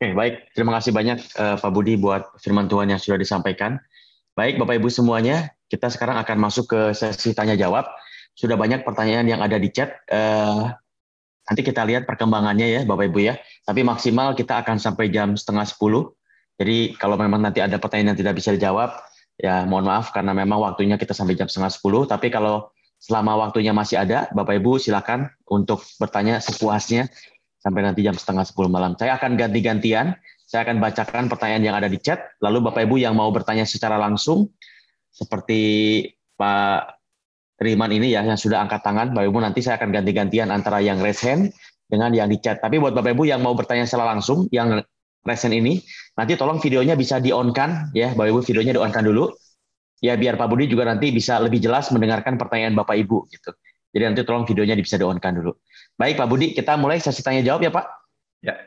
Oke, baik. Terima kasih banyak Pak Budi buat firman Tuhan yang sudah disampaikan. Baik, Bapak Ibu semuanya, kita sekarang akan masuk ke sesi tanya jawab. Sudah banyak pertanyaan yang ada di chat. Nanti kita lihat perkembangannya ya, Bapak Ibu ya. Tapi maksimal kita akan sampai jam setengah 10. Jadi kalau memang nanti ada pertanyaan yang tidak bisa dijawab, ya mohon maaf karena memang waktunya kita sampai jam setengah 10. Tapi kalau selama waktunya masih ada, Bapak Ibu silakan untuk bertanya sepuasnya sampai nanti jam setengah 10 malam. Saya akan ganti-gantian, saya akan bacakan pertanyaan yang ada di chat, lalu Bapak Ibu yang mau bertanya secara langsung, seperti Pak Riman ini ya, yang sudah angkat tangan, Bapak Ibu nanti saya akan ganti-gantian antara yang raise hand dengan yang di chat. Tapi buat Bapak Ibu yang mau bertanya secara langsung, yang raise hand ini, nanti tolong videonya bisa di-on-kan, ya Bapak Ibu videonya di-on-kan dulu, ya biar Pak Budi juga nanti bisa lebih jelas mendengarkan pertanyaan Bapak Ibu gitu. Jadi nanti tolong videonya bisa di-on-kan dulu. Baik Pak Budi, kita mulai sesi tanya jawab ya Pak. Ya.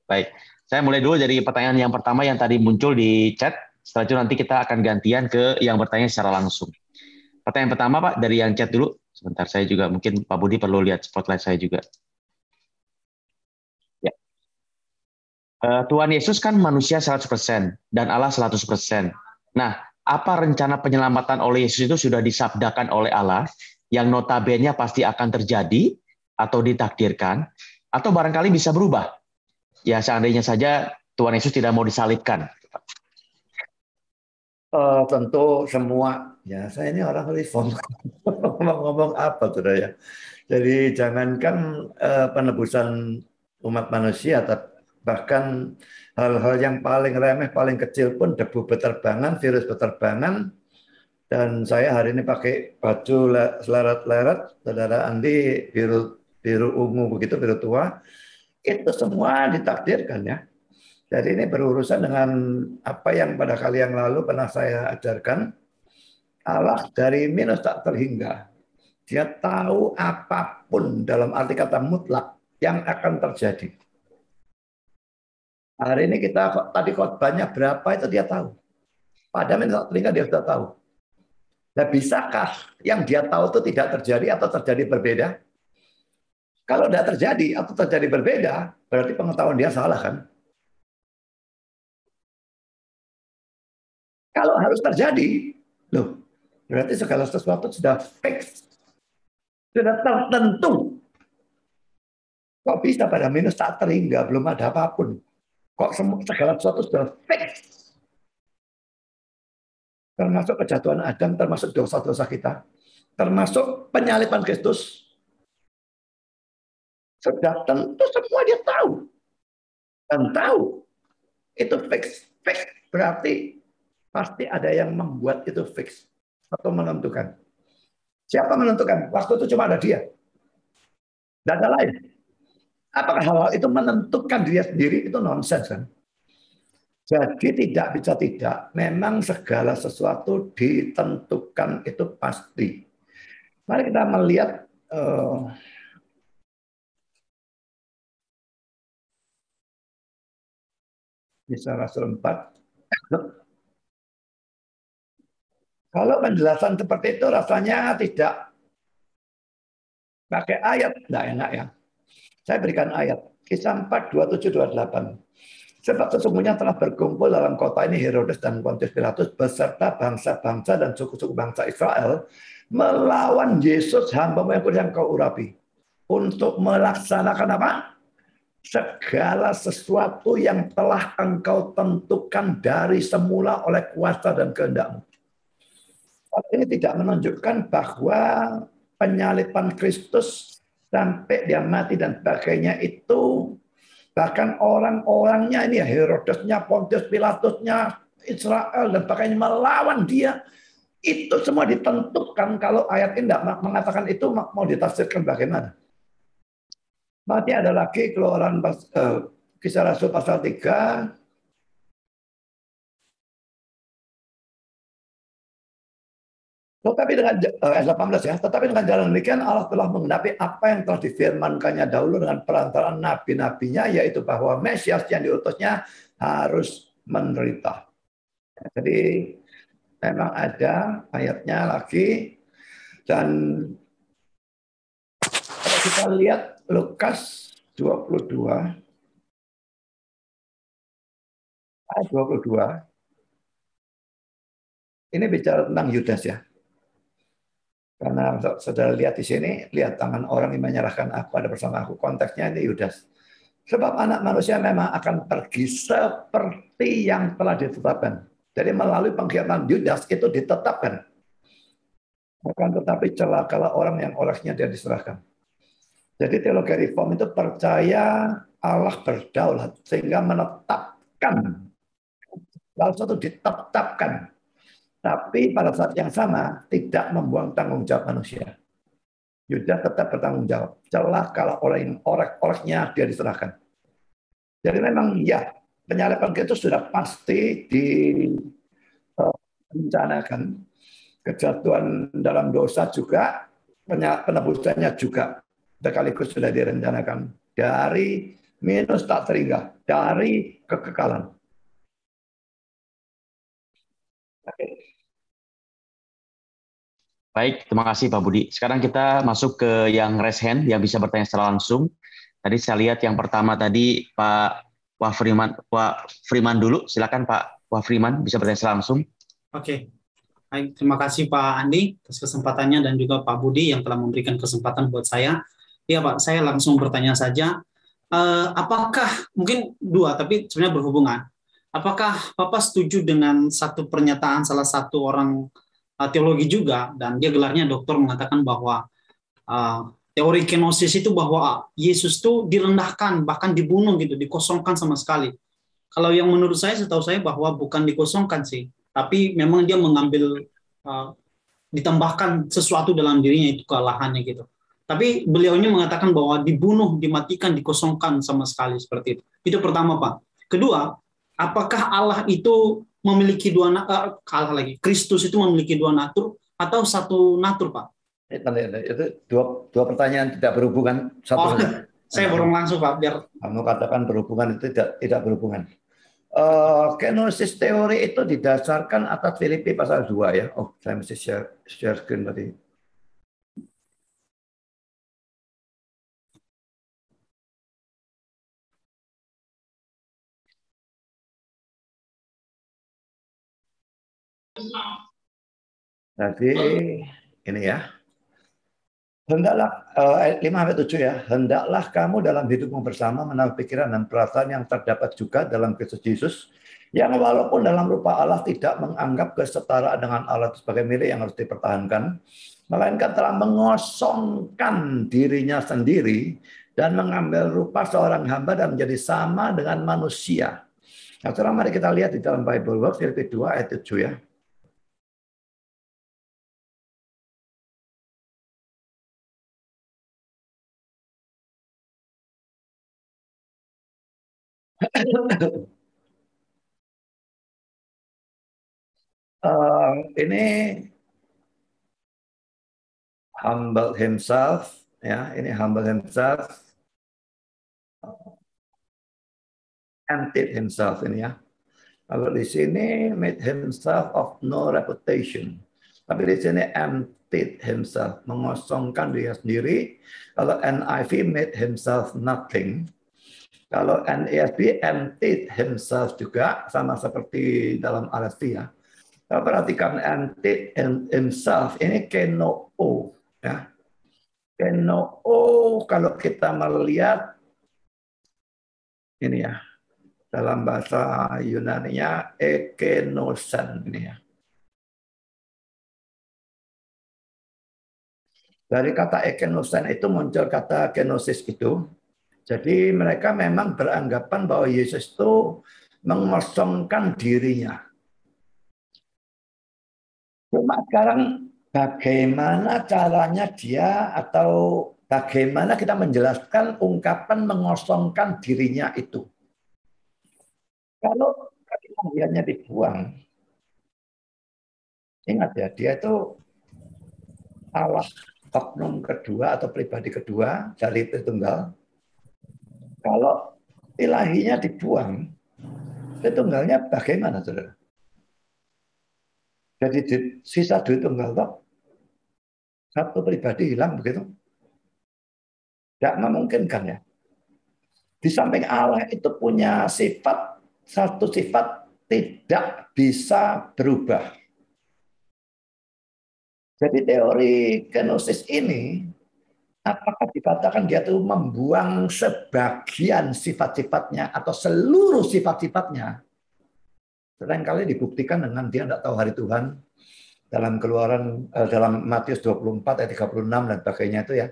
Baik, saya mulai dulu dari pertanyaan yang pertama yang tadi muncul di chat. Setelah itu nanti kita akan gantian ke yang bertanya secara langsung. Pertanyaan pertama Pak, dari yang chat dulu. Sebentar, saya juga mungkin Pak Budi perlu lihat spotlight saya juga. Ya. Tuhan Yesus kan manusia 100% dan Allah 100%. Nah, apa rencana penyelamatan oleh Yesus itu sudah disabdakan oleh Allah yang notabene pasti akan terjadi atau ditakdirkan atau barangkali bisa berubah? Ya seandainya saja Tuhan Yesus tidak mau disalibkan. Tentu semua, ya saya ini orang reform, ngomong-ngomong apa sudah ya. Jadi jangankan penebusan umat manusia, bahkan hal-hal yang paling remeh, paling kecil pun debu beterbangan, virus beterbangan, dan saya hari ini pakai baju selarat-leret, saudara Andi biru biru ungu begitu, biru tua, itu semua ditakdirkan ya. Jadi ini berurusan dengan apa yang pada kali yang lalu pernah saya ajarkan. Allah dari minus tak terhingga. Dia tahu apapun dalam arti kata mutlak yang akan terjadi. Hari ini kita tadi khotbahnya berapa itu dia tahu. Pada minus tak terhingga dia sudah tahu. Nah, bisakah yang dia tahu itu tidak terjadi atau terjadi berbeda? Kalau tidak terjadi atau terjadi berbeda, berarti pengetahuan dia salah kan? Kalau harus terjadi, loh, berarti segala sesuatu sudah fix, sudah tertentu. Kok bisa pada minus tak terhingga, belum ada apapun. Kok segala sesuatu sudah fix. Termasuk kejatuhan Adam, termasuk dosa-dosa kita. Termasuk penyaliban Kristus. Sudah tentu semua dia tahu. Dan tahu. Itu fix. Fix berarti pasti ada yang membuat itu fix. Atau menentukan. Siapa menentukan? Waktu itu cuma ada dia. Tidak ada lain. Apakah hal-hal itu menentukan dia sendiri? Itu nonsens kan? Jadi tidak bisa tidak. Memang segala sesuatu ditentukan itu pasti. Mari kita melihat Kisah Rasul 4. Kalau penjelasan seperti itu rasanya tidak pakai ayat, tidak enak ya. Saya berikan ayat. Kisah 4, 27, 28. Sebab sesungguhnya telah berkumpul dalam kota ini Herodes dan Pontius Pilatus beserta bangsa-bangsa dan suku-suku bangsa Israel melawan Yesus hamba-Mu yang kau urapi. Untuk melaksanakan apa? Segala sesuatu yang telah engkau tentukan dari semula oleh kuasa dan kehendak-Mu. Ini tidak menunjukkan bahwa penyaliban Kristus sampai dia mati dan sebagainya itu, bahkan orang-orangnya ini ya, Herodesnya, Pontius Pilatusnya, Israel dan sebagainya melawan dia, itu semua ditentukan. Kalau ayat ini tidak mengatakan itu, mau ditafsirkan bagaimana? Berarti ada lagi Keluaran Kisah Rasul pasal 3. Tetapi dengan ayat 18 ya, tetapi dengan jalan demikian Allah telah menggenapi apa yang telah difirmankannya dahulu dengan perantaraan nabi-nabinya, yaitu bahwa Mesias yang diutusnya harus menderita. Jadi memang ada ayatnya lagi. Dan kalau kita lihat Lukas 22, Ayat 22. Ini bicara tentang Yudas ya. Karena saudara lihat di sini, lihat tangan orang yang menyerahkan aku ada bersama aku. Konteksnya ini Yudas. Sebab anak manusia memang akan pergi seperti yang telah ditetapkan. Jadi melalui pengkhianatan Yudas itu ditetapkan. Akan tetapi celakalah orang yang orangnya dia diserahkan. Jadi teologi reform itu percaya Allah berdaulat sehingga menetapkan. Lalu suatu ditetapkan. Tapi pada saat yang sama tidak membuang tanggung jawab manusia. Yudas tetap bertanggung jawab. Celah kalau orang-orangnya dia diserahkan. Jadi memang ya penyaliban itu sudah pasti direncanakan. Kejatuhan dalam dosa juga, penebusannya juga sekaligus sudah direncanakan. Dari minus tak terhingga, dari kekekalan. Baik, terima kasih Pak Budi. Sekarang kita masuk ke yang raise hand, yang bisa bertanya secara langsung. Tadi saya lihat yang pertama tadi Pak Freeman dulu. Silakan Pak Freeman bisa bertanya secara langsung. Oke. Baik, terima kasih Pak Andi atas kesempatannya dan juga Pak Budi yang telah memberikan kesempatan buat saya. Ya Pak, saya langsung bertanya saja. Apakah, mungkin dua, tapi sebenarnya berhubungan. Apakah Bapak setuju dengan satu pernyataan salah satu orang teologi juga, dan dia gelarnya doktor, mengatakan bahwa teori kenosis itu bahwa Yesus itu direndahkan, bahkan dibunuh gitu, dikosongkan sama sekali. Kalau yang menurut saya, setahu saya bahwa bukan dikosongkan sih, tapi memang dia mengambil ditambahkan sesuatu dalam dirinya, itu kealahannya gitu. Tapi beliau ini mengatakan bahwa dibunuh, dimatikan, dikosongkan sama sekali seperti itu. Itu pertama Pak. Kedua, apakah Allah itu memiliki Kristus itu memiliki dua natur atau satu natur Pak? Itu dua pertanyaan tidak berhubungan. Saya borong langsung Pak, biar kamu katakan berhubungan itu tidak berhubungan. Kenosis teori itu didasarkan atas Filipi pasal 2 ya. Oh, saya mesti share screen tadi. Jadi ini ya. Hendaklah ayat 5-7 ya. Hendaklah kamu dalam hidupmu bersama menaruh pikiran dan perasaan yang terdapat juga dalam Kristus Yesus, yang walaupun dalam rupa Allah tidak menganggap kesetaraan dengan Allah sebagai milik yang harus dipertahankan, melainkan telah mengosongkan dirinya sendiri dan mengambil rupa seorang hamba dan menjadi sama dengan manusia. Nah, sekarang mari kita lihat di dalam Bible Works Filipi 2 ayat 7 ya. Ini humble himself ya, ini humble himself, emptied himself ini ya. Kalau di sini made himself of no reputation. Tapi di sini emptied himself, mengosongkan diri sendiri. Kalau NIV made himself nothing. Kalau NESB emptied himself juga, sama seperti dalam RSV ya. Kita perhatikan emptied himself, ini kenoo. Ya. Kenoo kalau kita melihat, ini ya, dalam bahasa Yunani-nya ekenosen ini ya. Dari kata ekenosen itu muncul kata kenosis itu. Jadi mereka memang beranggapan bahwa Yesus itu mengosongkan dirinya. Cuma sekarang bagaimana caranya dia atau bagaimana kita menjelaskan ungkapan mengosongkan dirinya itu. Kalau bagiannya dibuang, ingat ya, dia itu Allah oknum kedua atau pribadi kedua dari Tritunggal. Kalau ilahinya dibuang, Tritunggalnya bagaimana, saudara? Jadi sisa Tritunggal toh satu pribadi hilang begitu? Tidak memungkinkan ya. Di samping Allah itu punya sifat, satu sifat tidak bisa berubah. Jadi teori kenosis ini, apakah dikatakan dia itu membuang sebagian sifat-sifatnya atau seluruh sifat-sifatnya? Seringkali dibuktikan dengan dia tidak tahu hari Tuhan dalam Keluaran, dalam Matius 24 ayat 36 dan sebagainya itu ya.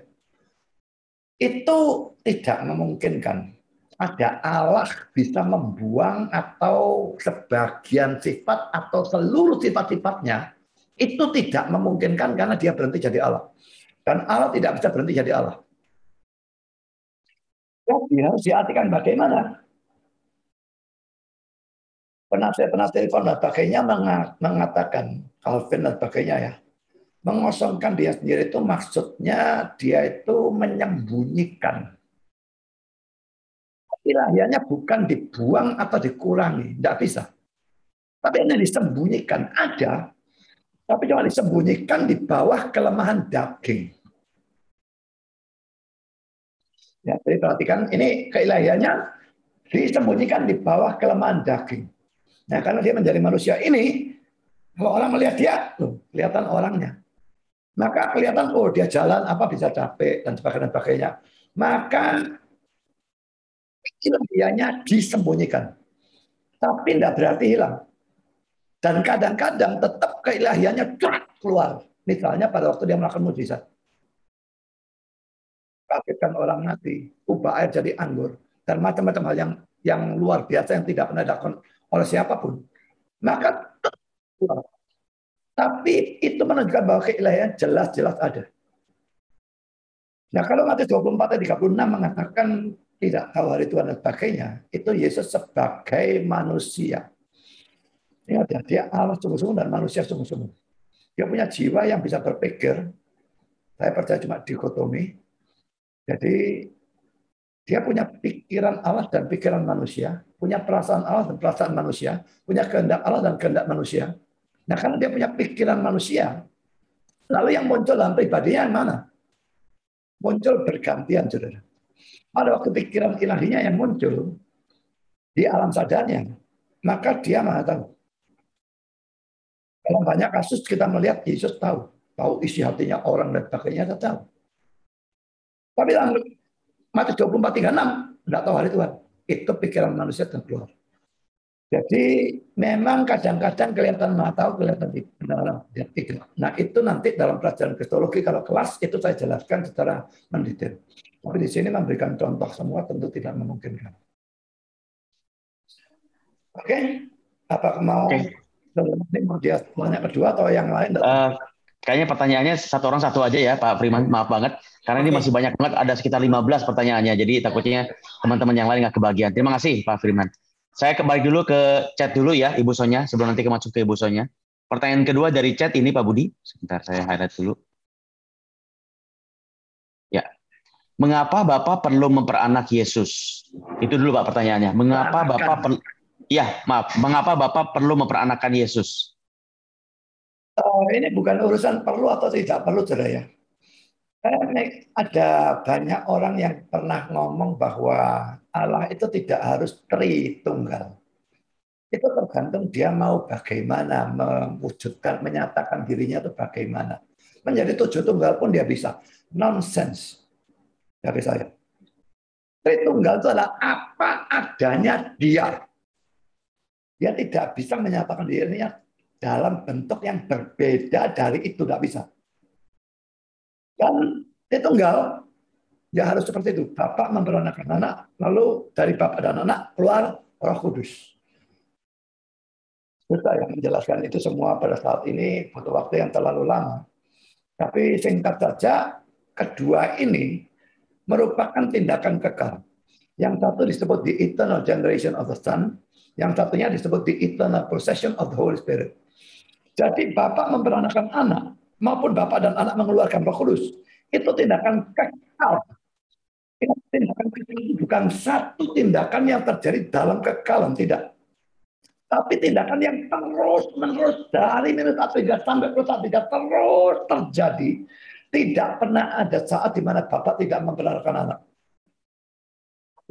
Itu tidak memungkinkan. Ada Allah bisa membuang atau sebagian sifat atau seluruh sifat-sifatnya. Itu tidak memungkinkan karena dia berhenti jadi Allah. Dan Allah tidak bisa berhenti jadi Allah. Jadi harus diartikan bagaimana? Penafsir-penafsir dan sebagainya mengatakan, Calvin dan sebagainya ya, mengosongkan dia sendiri itu maksudnya dia itu menyembunyikan. Ilahiannya bukan dibuang atau dikurangi, tidak bisa. Tapi ini disembunyikan, ada. Tapi cuma disembunyikan di bawah kelemahan daging. Ya, jadi perhatikan, ini keilahiannya disembunyikan di bawah kelemahan daging. Nah, karena dia menjadi manusia ini, kalau orang melihat dia, kelihatan orangnya. Maka kelihatan, oh dia jalan apa bisa capek dan sebagainya. Maka ilahiannya disembunyikan. Tapi tidak berarti hilang. Dan kadang-kadang tetap keilahiannya keluar. Misalnya pada waktu dia melakukan mujizat. Bangkitkan orang mati, ubah air jadi anggur, dan macam-macam hal yang luar biasa yang tidak pernah dilakukan oleh siapapun. Maka keluar. Tapi itu menunjukkan bahwa keilahian jelas-jelas ada. Nah, kalau Matius 24 ayat 36 mengatakan tidak tahu hari Tuhan dan sebagainya, itu Yesus sebagai manusia. Ingat ya, dia Allah sungguh-sungguh dan manusia sungguh-sungguh. Dia punya jiwa yang bisa berpikir. Saya percaya cuma dikotomi. Jadi dia punya pikiran Allah dan pikiran manusia, punya perasaan Allah dan perasaan manusia, punya kehendak Allah dan kehendak manusia. Nah, karena dia punya pikiran manusia, lalu yang muncul dalam pribadinya yang mana? Muncul bergantian, saudara. Pada waktu pikiran ilahinya yang muncul di alam sadarnya, maka dia mengatakan, dalam banyak kasus kita melihat Yesus tahu isi hatinya orang dan sebagainya, dia tahu. Tapi dalam Matius 24:36 tidak tahu hari Tuhan. Itu pikiran manusia yang keluar. Jadi memang kadang-kadang kelihatan tahu, kelihatan tidak. Nah itu nanti dalam pelajaran kristologi kalau kelas itu saya jelaskan secara mendetail. Tapi di sini memberikan contoh semua tentu tidak memungkinkan. Oke, apakah mau dia tanya kedua atau yang lain? Kayaknya pertanyaannya satu orang satu aja ya Pak Freeman, maaf banget. Karena ini masih banyak banget, ada sekitar 15 pertanyaannya. Jadi takutnya teman-teman yang lain nggak kebagian. Terima kasih Pak Freeman. Saya kembali dulu ke chat dulu ya Ibu Sonya, sebelum nanti masuk ke Ibu Sonya. Pertanyaan kedua dari chat ini Pak Budi. Sebentar saya highlight dulu. Ya. Mengapa Bapak perlu memperanak Yesus? Itu dulu Pak pertanyaannya. Mengapa Bapak perlu memperanakan Yesus? Ini bukan urusan perlu atau tidak perlu, saudara ya. Ada banyak orang yang pernah ngomong bahwa Allah itu tidak harus Tritunggal. Itu tergantung dia mau bagaimana mewujudkan, menyatakan dirinya itu bagaimana. Menjadi tujuh tunggal pun dia bisa. Nonsense. Dari saya. Tritunggal itu adalah apa adanya dia. Dia tidak bisa menyatakan dirinya dalam bentuk yang berbeda dari itu, tidak bisa. Dan Tritunggal, ya harus seperti itu. Bapak memperanakan anak, lalu dari Bapak dan anak keluar Roh Kudus. Susah yang menjelaskan itu semua pada saat ini, butuh waktu yang terlalu lama. Tapi singkat saja, kedua ini merupakan tindakan kekal. Yang satu disebut the eternal generation of the Son, yang satunya disebut the eternal procession of the Holy Spirit. Jadi Bapak memperanakan anak, maupun Bapak dan anak mengeluarkan Roh Kudus, itu tindakan kekal. Tindakan kekal itu bukan satu tindakan yang terjadi dalam kekalan, tidak. Tapi tindakan yang terus-menerus dari minus 3 sampai plus 3 terus terjadi. Tidak pernah ada saat di mana Bapak tidak memperanakan anak.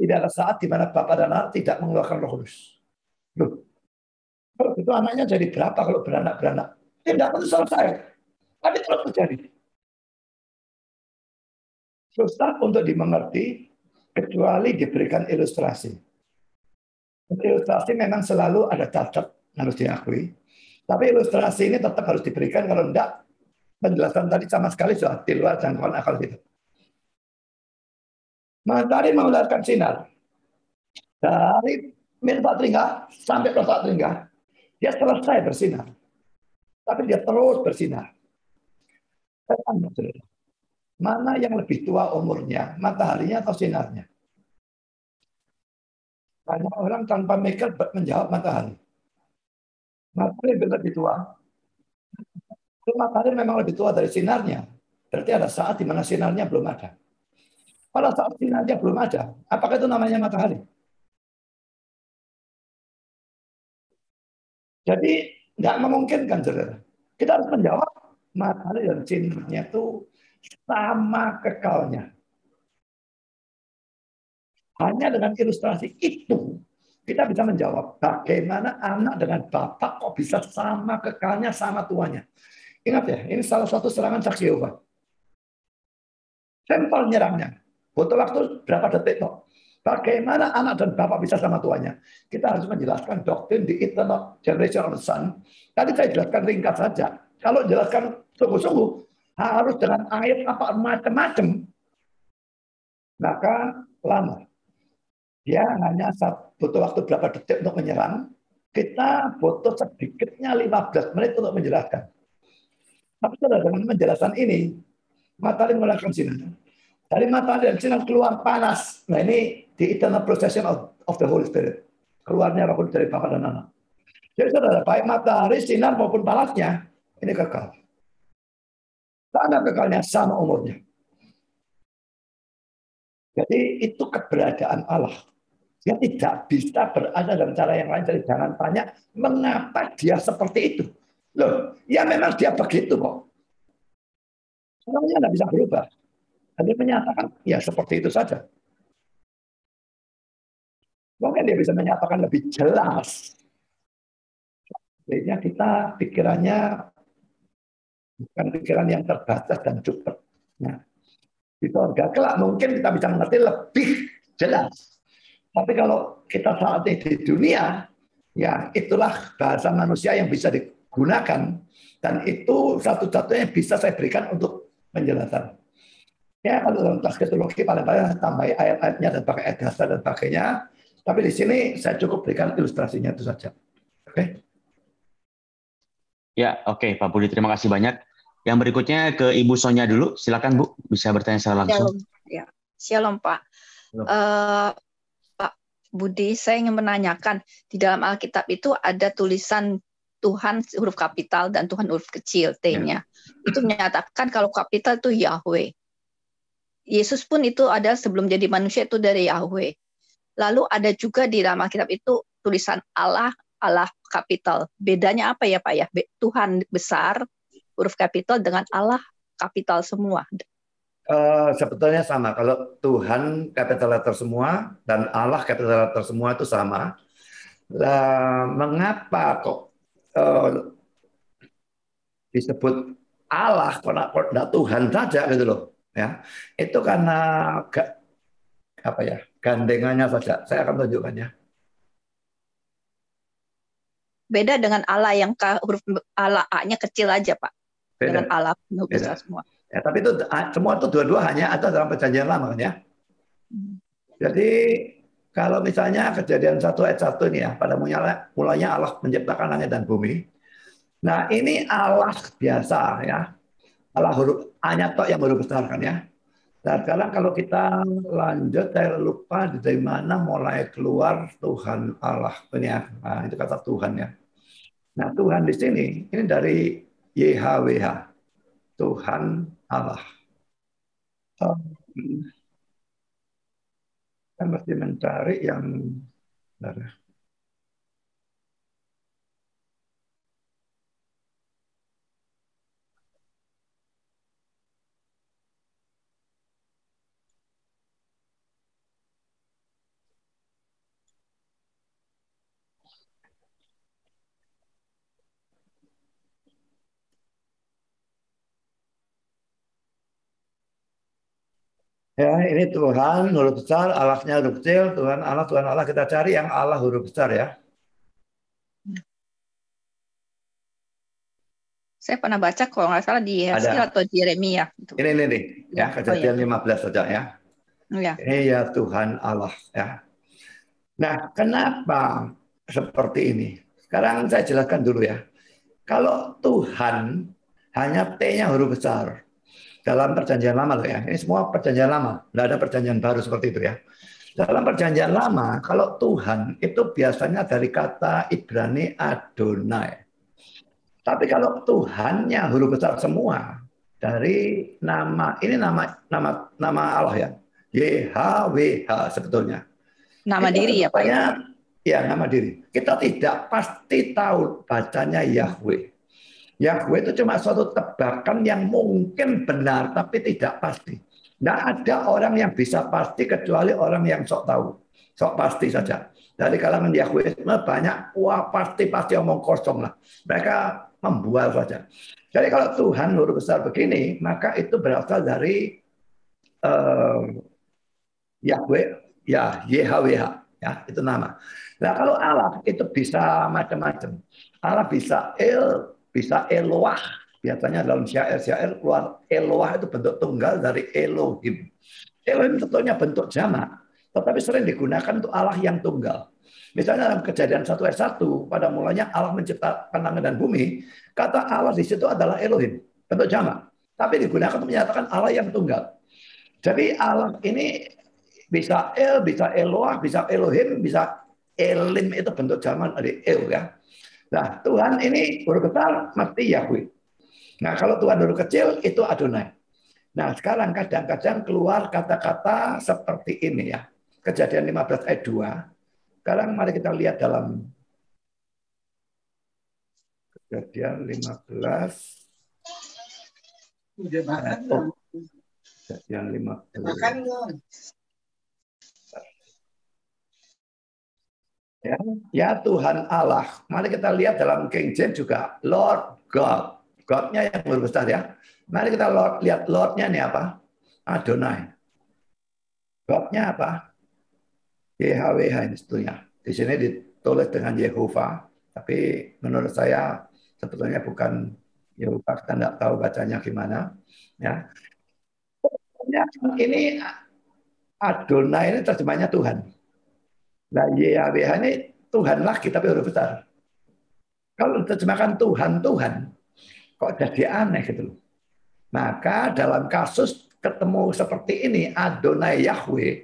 Tidak ada saat di mana Bapak dan anak tidak mengeluarkan Roh Kudus. Loh, Kalau itu anaknya jadi berapa kalau beranak-beranak? Tidak tentu selesai. Tapi terus terjadi. Susah untuk dimengerti kecuali diberikan ilustrasi. Ilustrasi memang selalu ada cacat, harus diakui. Tapi ilustrasi ini tetap harus diberikan, kalau tidak, penjelasan tadi sama sekali sudah di luar jangkauan akal kita. Matahari mengeluarkan sinar dari milpa telinga sampai pelotak telinga. Dia selesai bersinar. Tapi dia terus bersinar. Mana yang lebih tua umurnya, mataharinya atau sinarnya? Banyak orang tanpa mikir menjawab matahari. Matahari lebih tua. Kalau matahari memang lebih tua dari sinarnya, berarti ada saat di mana sinarnya belum ada. Pada saat sinarnya belum ada, apakah itu namanya matahari? Jadi nggak memungkinkan, saudara. Kita harus menjawab matahari dan sinarnya itu sama kekalnya. Hanya dengan ilustrasi itu kita bisa menjawab bagaimana anak dengan bapak kok bisa sama kekalnya, sama tuanya. Ingat ya, ini salah satu serangan saksi Yehova. Sampel nyerangnya. Butuh waktu berapa detik kok. Bagaimana anak dan bapak bisa sama tuanya? Kita harus menjelaskan doktrin di Eternal Generation of the Son. Tadi saya jelaskan ringkas saja. Kalau jelaskan sungguh-sungguh, harus dengan ayat apa macam-macam, maka lama. Dia hanya butuh waktu berapa detik untuk menyerang. Kita butuh sedikitnya 15 menit untuk menjelaskan. Tapi dengan penjelasan ini, matahari mengeluarkan sinar. Dari matahari dan sinar keluar panas. Nah ini the eternal procession of the Holy Spirit. Keluarnya Roh Kudus dari Bapa dan Anak. Jadi saudara, baik matahari, sinar maupun panasnya, ini kekal. Sama kekalnya, sama umurnya. Jadi itu keberadaan Allah. Dia tidak bisa berada dalam cara yang lain. Jadi jangan tanya mengapa dia seperti itu. Loh, ya memang dia begitu kok. Sebenarnya tidak bisa berubah. Dia menyatakan ya seperti itu saja. Mungkin dia bisa menyatakan lebih jelas. Jadinya kita pikirannya bukan pikiran yang terbatas dan cukup. Nah, di surga kelak mungkin kita bisa mengerti lebih jelas. Tapi kalau kita saat ini di dunia, ya itulah bahasa manusia yang bisa digunakan. Dan itu satu-satunya bisa saya berikan untuk penjelasan. Ya, kalau dalam kelas kristologi paling-paling tambah ayat-ayatnya dan pakai ayat dasar dan pakainya. Tapi di sini saya cukup berikan ilustrasinya itu saja. Oke. Ya, oke, Pak Budi, terima kasih banyak. Yang berikutnya ke Ibu Sonya dulu. Silakan, Bu, bisa bertanya secara langsung. Shalom, ya. Shalom, Pak. Pak Budi, saya ingin menanyakan, di dalam Alkitab itu ada tulisan Tuhan huruf kapital dan Tuhan huruf kecil, T-nya. Itu menyatakan kalau kapital itu Yahweh. Yesus pun itu ada sebelum jadi manusia itu dari Yahweh. Lalu ada juga di dalam Alkitab itu tulisan Allah, Allah kapital. Bedanya apa ya Pak ya? Tuhan besar, huruf kapital dengan Allah kapital semua. Sebetulnya sama. Kalau Tuhan capital letter semua dan Allah capital letter semua itu sama. Lah, mengapa kok disebut Allah kok tidak Tuhan saja gitu loh? Ya, itu karena apa ya, gandengannya saja. Saya akan tunjukkan ya. Beda dengan Allah yang huruf Allah A-nya kecil aja Pak. Beda. Dengan Allah huruf besar semua. Ya, tapi itu semua itu dua-dua hanya ada dalam perjanjian lama kan ya. Jadi kalau misalnya Kejadian 1 ayat 1 ini ya, pada mulanya Allah menciptakan langit dan bumi. Nah, ini Allah biasa ya. Allah huruf A-nya tok yang huruf besar kan ya. Nah, sekarang kalau kita lanjut, saya lupa dari mana mulai keluar Tuhan Allah ini ya. Nah, itu kata Tuhan ya. Nah, Tuhan di sini ini dari YHWH, Tuhan Allah. Saya mesti mencari yang Ya, ini Tuhan huruf besar, Allahnya huruf kecil, Tuhan Allah kita cari yang Allah huruf besar ya. Saya pernah baca kalau nggak salah di Yeskiel Ada. atau di Yeremia. Gitu. Ini nih, ya, Kejadian ya. 15 saja ya. Ya. Ini ya Tuhan Allah ya. Nah, kenapa seperti ini? Sekarang saya jelaskan dulu ya. Kalau Tuhan hanya T-nya huruf besar dalam perjanjian lama loh ya. Ini semua perjanjian lama, tidak ada perjanjian baru seperti itu ya. Dalam perjanjian lama, kalau Tuhan itu biasanya dari kata Ibrani Adonai. Tapi kalau Tuhannya huruf besar semua dari nama ini nama Allah ya. YHWH sebetulnya. Nama Kita diri ya Pak ya? Ya, nama diri. Kita tidak pasti tahu bacanya Yahweh. Yahweh itu cuma suatu tebakan yang mungkin benar, tapi tidak pasti. Tidak ada orang yang bisa pasti kecuali orang yang sok tahu. Sok pasti saja. Dari kalangan Yahweisme banyak, wah pasti omong kosong lah. Mereka membual saja. Jadi kalau Tuhan huruf besar begini, maka itu berasal dari Yahweh, ya YHWH, ya itu nama. Nah kalau Allah itu bisa macam-macam. Allah bisa bisa Eloah. Biasanya dalam syair-syair keluar Eloah itu bentuk tunggal dari Elohim. Elohim sebetulnya bentuk jamak, tetapi sering digunakan untuk Allah yang tunggal. Misalnya dalam Kejadian 1 ayat 1, pada mulanya Allah menciptakan langit dan bumi, kata Allah di situ adalah Elohim, bentuk jamak. Tapi digunakan untuk menyatakan Allah yang tunggal. Jadi Allah ini bisa bisa Eloah, bisa Elohim, bisa Elim, itu bentuk jamak dari El ya. Nah, Tuhan ini huruf besar mesti Yahweh. Nah, kalau Tuhan huruf kecil itu Adonai. Nah, sekarang kadang-kadang keluar kata-kata seperti ini ya. Kejadian 15 ayat 2. Sekarang mari kita lihat dalam Kejadian 15. Kejadian 15. Ya Tuhan Allah. Mari kita lihat dalam King James juga Lord God. God-nya yang huruf besar ya. Mari kita lihat Lord-nya ini apa? Adonai. God-nya apa? YHWH ini sebetulnya. Di sini ditulis dengan Yehova. Tapi menurut saya sebetulnya bukan Yehova. Kita tidak tahu bacanya gimana. Ya. Ini Adonai ini terjemahnya Tuhan. Nah, YHWH ini Tuhan lagi tapi huruf besar. Kalau diterjemahkan Tuhan, kok jadi aneh gitu loh. Maka dalam kasus ketemu seperti ini, Adonai Yahweh,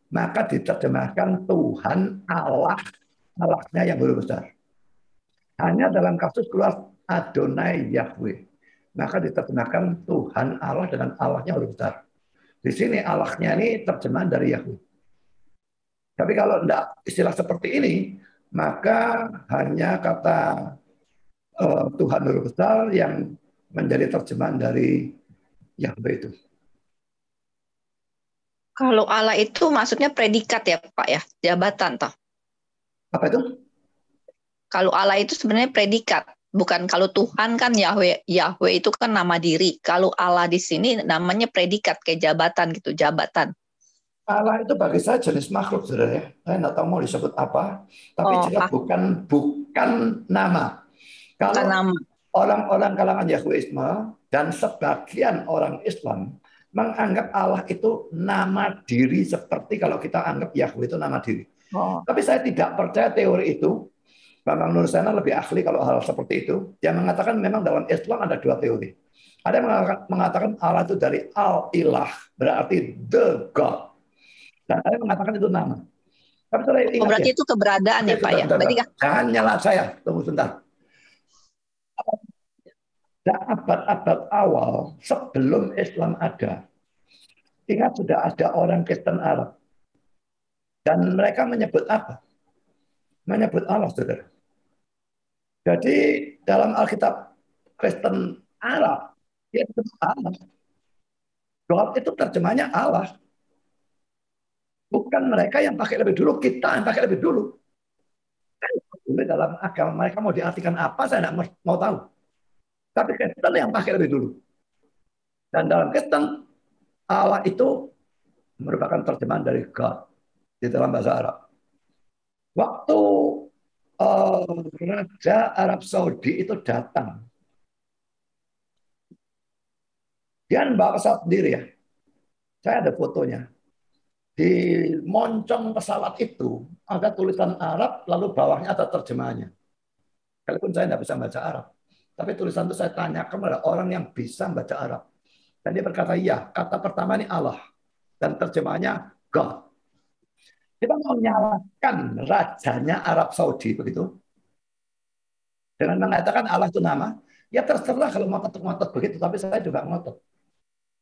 maka diterjemahkan Tuhan Allah, Allahnya yang huruf besar. Hanya dalam kasus keluar Adonai Yahweh, maka diterjemahkan Tuhan Allah dengan Allahnya huruf besar. Di sini Allahnya ini terjemahan dari Yahweh. Tapi kalau tidak istilah seperti ini, maka hanya kata Tuhan huruf besar yang menjadi terjemahan dari Yahweh itu. Kalau Allah itu maksudnya predikat ya Pak ya, jabatan toh. Apa itu? Kalau Allah itu sebenarnya predikat, bukan kalau Tuhan kan Yahweh itu kan nama diri. Kalau Allah di sini namanya predikat kayak jabatan gitu, jabatan. Allah itu bagi saya jenis makhluk, saudara. Saya tidak tahu mau disebut apa, tapi jelas bukan nama. Kalau orang-orang kalangan Yahweisme dan sebagian orang Islam menganggap Allah itu nama diri seperti kalau kita anggap Yahweh itu nama diri. Tapi saya tidak percaya teori itu. Bambang Nursena lebih ahli kalau hal seperti itu. Dia mengatakan memang dalam Islam ada dua teori. Ada yang mengatakan Allah itu dari Al-Ilah, berarti the God. Dan ada yang mengatakan itu nama. Tapi berarti itu keberadaan ya Pak ya? Jangan nyala saya, tunggu sebentar. Abad-abad awal sebelum Islam ada, ingat sudah ada orang Kristen Arab. Dan mereka menyebut apa? Menyebut Allah, saudara. Jadi dalam Alkitab Kristen Arab, dia disebut Allah. God itu terjemahnya Allah. Bukan mereka yang pakai lebih dulu, kita yang pakai lebih dulu. Dalam agama mereka mau diartikan apa, saya tidak mau tahu. Tapi Kristen yang pakai lebih dulu. Dan dalam Kristen, Allah itu merupakan terjemahan dari God di dalam bahasa Arab. Waktu Raja Arab Saudi itu datang, dia bawa pesawat sendiri ya. Saya ada fotonya. Di moncong pesawat itu ada tulisan Arab, lalu bawahnya ada terjemahannya. Kalaupun saya tidak bisa baca Arab, tapi tulisan itu saya tanyakan kepada orang yang bisa baca Arab. Dan dia berkata, iya, kata pertama ini Allah. Dan terjemahannya God. Kita mau menyalahkan rajanya Arab Saudi, begitu. Dengan mengatakan Allah itu nama, ya terserah kalau mau ngotot begitu, tapi saya juga ngotot.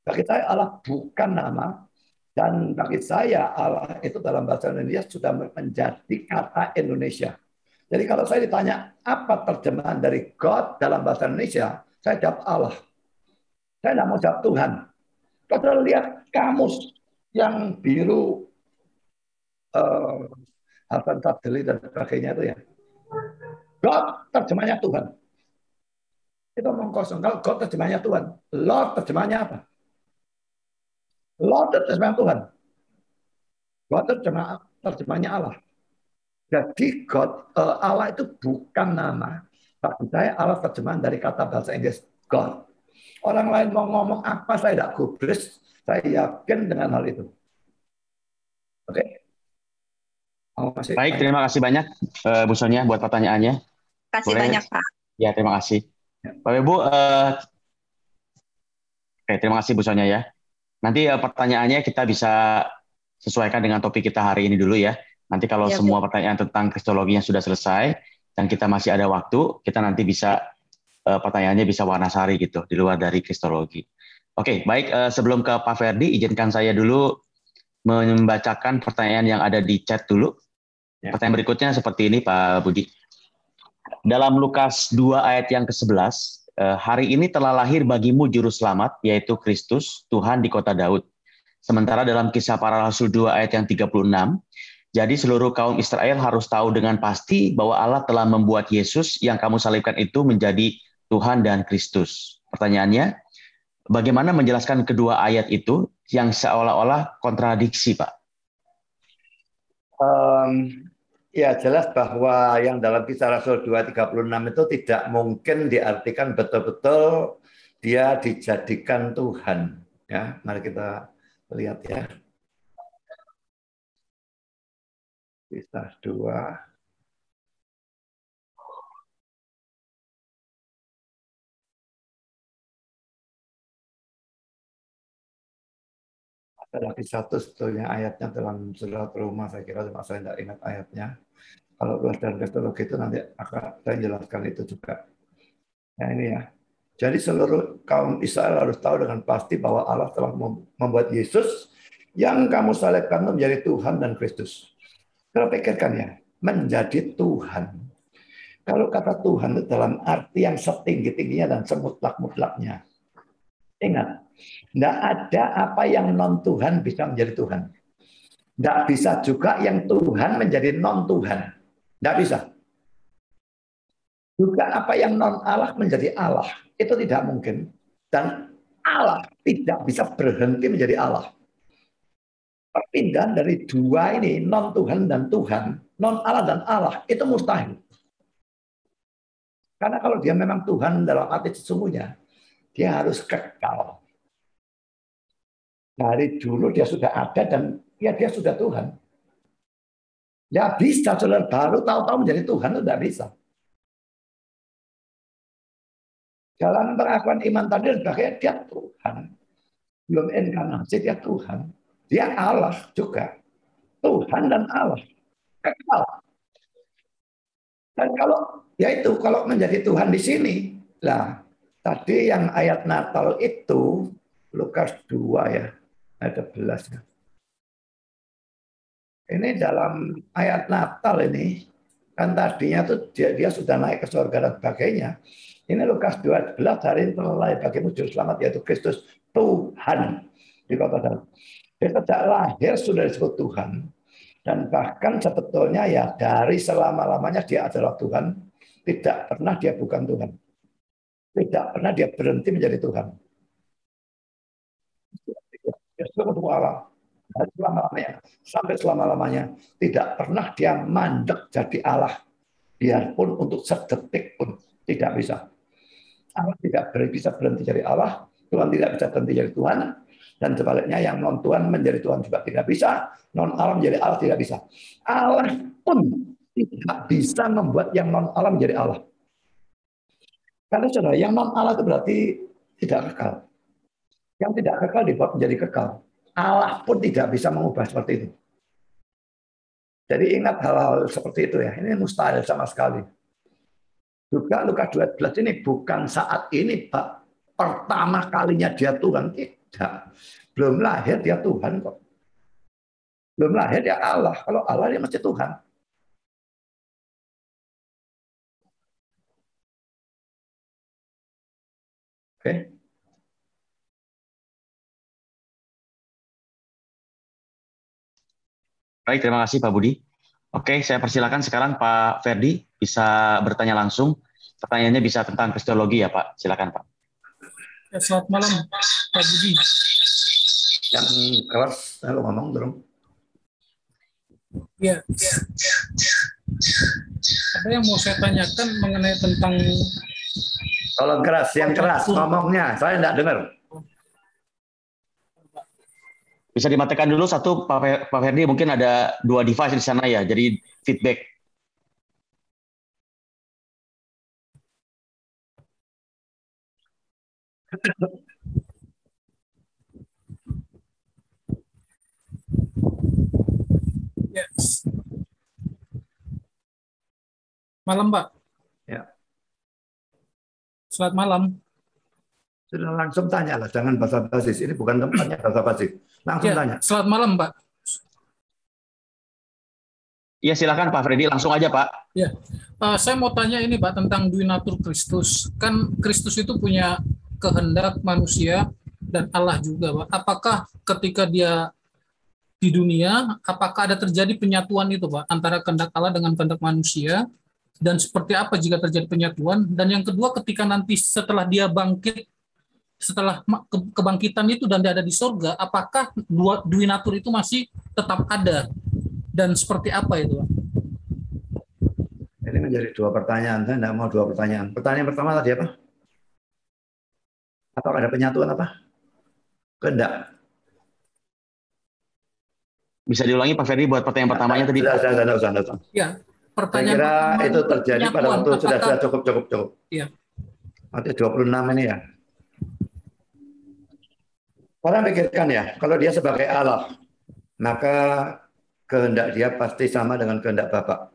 Bagi saya Allah bukan nama, dan bagi saya Allah itu dalam bahasa Indonesia sudah menjadi kata Indonesia. Jadi kalau saya ditanya apa terjemahan dari God dalam bahasa Indonesia, saya jawab Allah. Saya tidak mau jawab Tuhan. Kalau lihat kamus yang biru, Hasan Sadili dan sebagainya itu ya. God terjemahnya Tuhan. Itu omong kosong. Kalau God terjemahnya Tuhan, Lord terjemahnya apa? Lord terjemahnya Tuhan. God terjemahnya Allah. Jadi God, Allah itu bukan nama. Bagi saya Allah terjemahan dari kata bahasa Inggris God. Orang lain mau ngomong apa saya tidak gubris. Saya yakin dengan hal itu. Oke. Baik, terima kasih banyak Bu Sonia buat pertanyaannya. Terima kasih banyak Pak. Ya, terima kasih. Bapak Ibu, oke, terima kasih Bu Sonia ya. Nanti pertanyaannya kita bisa sesuaikan dengan topik kita hari ini dulu ya. Nanti kalau semua pertanyaan tentang kristologinya sudah selesai dan kita masih ada waktu, kita nanti bisa pertanyaannya bisa warna-sari gitu di luar dari kristologi. Oke, baik, sebelum ke Pak Ferdi, izinkan saya dulu membacakan pertanyaan yang ada di chat dulu. Pertanyaan berikutnya seperti ini Pak Budi. Dalam Lukas 2 ayat yang ke-11, hari ini telah lahir bagimu juru selamat, yaitu Kristus, Tuhan di kota Daud. Sementara dalam Kisah Para Rasul 2 ayat yang 36, jadi seluruh kaum Israel harus tahu dengan pasti bahwa Allah telah membuat Yesus yang kamu salibkan itu menjadi Tuhan dan Kristus. Pertanyaannya, bagaimana menjelaskan kedua ayat itu yang seolah-olah kontradiksi, Pak? Ya jelas bahwa yang dalam Kisah Rasul 2:36 itu tidak mungkin diartikan betul-betul dia dijadikan Tuhan. Ya, mari kita lihat ya. Kisah 2. Ada lagi satu sebetulnya ayatnya dalam surat Roma, saya kira cuma saya tidak ingat ayatnya. Kalau pelajaran kristologi itu nanti akan saya jelaskan itu juga. Nah ini ya. Jadi seluruh kaum Israel harus tahu dengan pasti bahwa Allah telah membuat Yesus yang kamu salibkan menjadi Tuhan dan Kristus. Kalau pikirkan ya, menjadi Tuhan. Kalau kata Tuhan itu dalam arti yang setinggi-tingginya dan semutlak-mutlaknya. Ingat, tidak ada apa yang non-Tuhan bisa menjadi Tuhan. Tidak bisa juga yang Tuhan menjadi non-Tuhan. Tidak bisa. Juga apa yang non-Allah menjadi Allah. Itu tidak mungkin. Dan Allah tidak bisa berhenti menjadi Allah. Perpindahan dari dua ini, non-Tuhan dan Tuhan, non-Allah dan Allah, itu mustahil. Karena kalau dia memang Tuhan dalam arti sesungguhnya, dia harus kekal. Dari dulu dia sudah ada dan ya dia sudah Tuhan. Ya bisa saudara baru tahu-tahu menjadi Tuhan itu tidak bisa. Dalam pengakuan iman tadi sebagai dia Tuhan. Belum inkarnasi dia Tuhan. Dia Allah juga. Tuhan dan Allah. Kekal. Dan kalau yaitu kalau menjadi Tuhan di sini, lah tadi yang ayat Natal itu Lukas 2 ya, ayat 11. Ini dalam ayat Natal ini kan tadinya tuh dia sudah naik ke surga dan sebagainya. Ini Lukas 12 hari ini telah lahir bagimu juru selamat yaitu Kristus Tuhan di kota Daud. Dia sejak lahir sudah disebut Tuhan dan bahkan sebetulnya ya dari selama-lamanya dia adalah Tuhan, tidak pernah dia bukan Tuhan. Tidak pernah dia berhenti menjadi Tuhan. Dia semua Allah. selama-lamanya. Sampai selama-lamanya. Tidak pernah dia mandek jadi Allah. Biarpun untuk sedetik pun tidak bisa. Allah tidak bisa berhenti jadi Allah. Tuhan tidak bisa berhenti jadi Tuhan. Dan sebaliknya yang non-Tuhan menjadi Tuhan juga tidak bisa. Non-Allah menjadi Allah tidak bisa. Allah pun tidak bisa membuat yang non-Allah menjadi Allah. Karena saudara, yang non-Allah itu berarti tidak kekal. Yang tidak kekal dibuat menjadi kekal. Allah pun tidak bisa mengubah seperti itu. Jadi ingat hal-hal seperti itu ya. Ini mustahil sama sekali. Juga Lukas 12 ini bukan saat ini Pak. Pertama kalinya dia Tuhan. Tidak. Belum lahir dia Tuhan kok. Belum lahir dia Allah. Kalau Allah dia mesti Tuhan. Oke. Baik, terima kasih Pak Budi. Oke, saya persilakan sekarang Pak Ferdi bisa bertanya langsung. Pertanyaannya bisa tentang kristologi ya Pak. Silakan Pak. Ya, selamat malam Pak Budi. Yang keras, lalu ngomong dong. Ya. Apa yang mau saya tanyakan mengenai tentang... Tolong keras, yang keras ngomongnya. Saya tidak dengar. Bisa dimatikan dulu satu Pak Ferdi, mungkin ada 2 device di sana ya, jadi feedback. Yes. Malam Pak. Ya. Selamat malam. Sudah langsung tanya lah, jangan basa-basi. Ini bukan tempatnya basa-basi. Langsung Ya, tanya. selamat malam Pak. Iya silakan Pak Freddy, langsung aja Pak. Ya, saya mau tanya ini Pak tentang duinatur Kristus. Kan Kristus itu punya kehendak manusia dan Allah juga Pak. Apakah ketika dia di dunia, apakah ada terjadi penyatuan itu Pak antara kehendak Allah dengan kehendak manusia? Dan seperti apa jika terjadi penyatuan? Dan yang kedua, ketika nanti setelah dia bangkit, setelah kebangkitan itu dan dia ada di surga, apakah duinatur itu masih tetap ada? Dan seperti apa itu Pak? Ini menjadi 2 pertanyaan. Saya tidak mau 2 pertanyaan. Pertanyaan pertama tadi apa? Apakah ada penyatuan apa? Kehendak. Bisa diulangi Pak Ferdi buat pertanyaan pertamanya tadi. Sudah. Ya, Saya pertanyaan kira itu terjadi pada waktu sudah cukup. Iya. Nanti 26 ini ya. Orang pikirkan ya, kalau dia sebagai Allah, maka kehendak dia pasti sama dengan kehendak Bapa.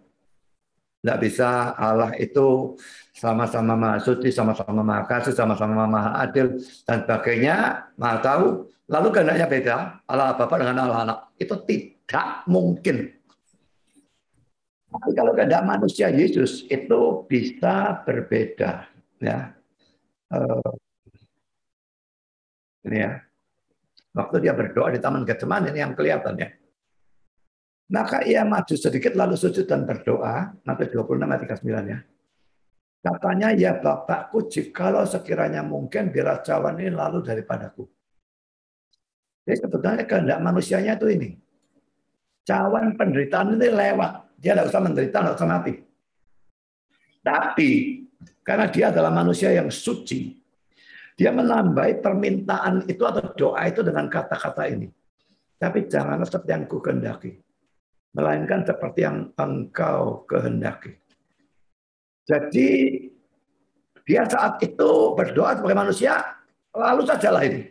Tidak bisa Allah itu sama-sama maha suci, sama-sama maha kasih, sama-sama maha adil, dan sebagainya, maha tahu. Lalu kehendaknya beda, Allah Bapa dengan Allah Anak. Itu tidak mungkin. Tapi kalau kehendak manusia Yesus itu bisa berbeda. Ya. Ini ya. Waktu dia berdoa di Taman Getsemani ini yang kelihatan ya. Maka ia maju sedikit lalu sujud dan berdoa. Nanti 26 ayat 39 ya. Katanya, ya Bapakku, jikalau sekiranya mungkin biarlah cawan ini lalu daripadaku. Jadi sebetulnya kehendak manusianya itu ini. Cawan penderitaan ini lewat. Dia tidak usah menderita, tidak usah mati. Tapi karena dia adalah manusia yang suci, dia menambahi permintaan itu atau doa itu dengan kata-kata ini. Tapi janganlah seperti yang ku kehendaki, melainkan seperti yang engkau kehendaki. Jadi dia saat itu berdoa sebagai manusia, lalu sajalah ini.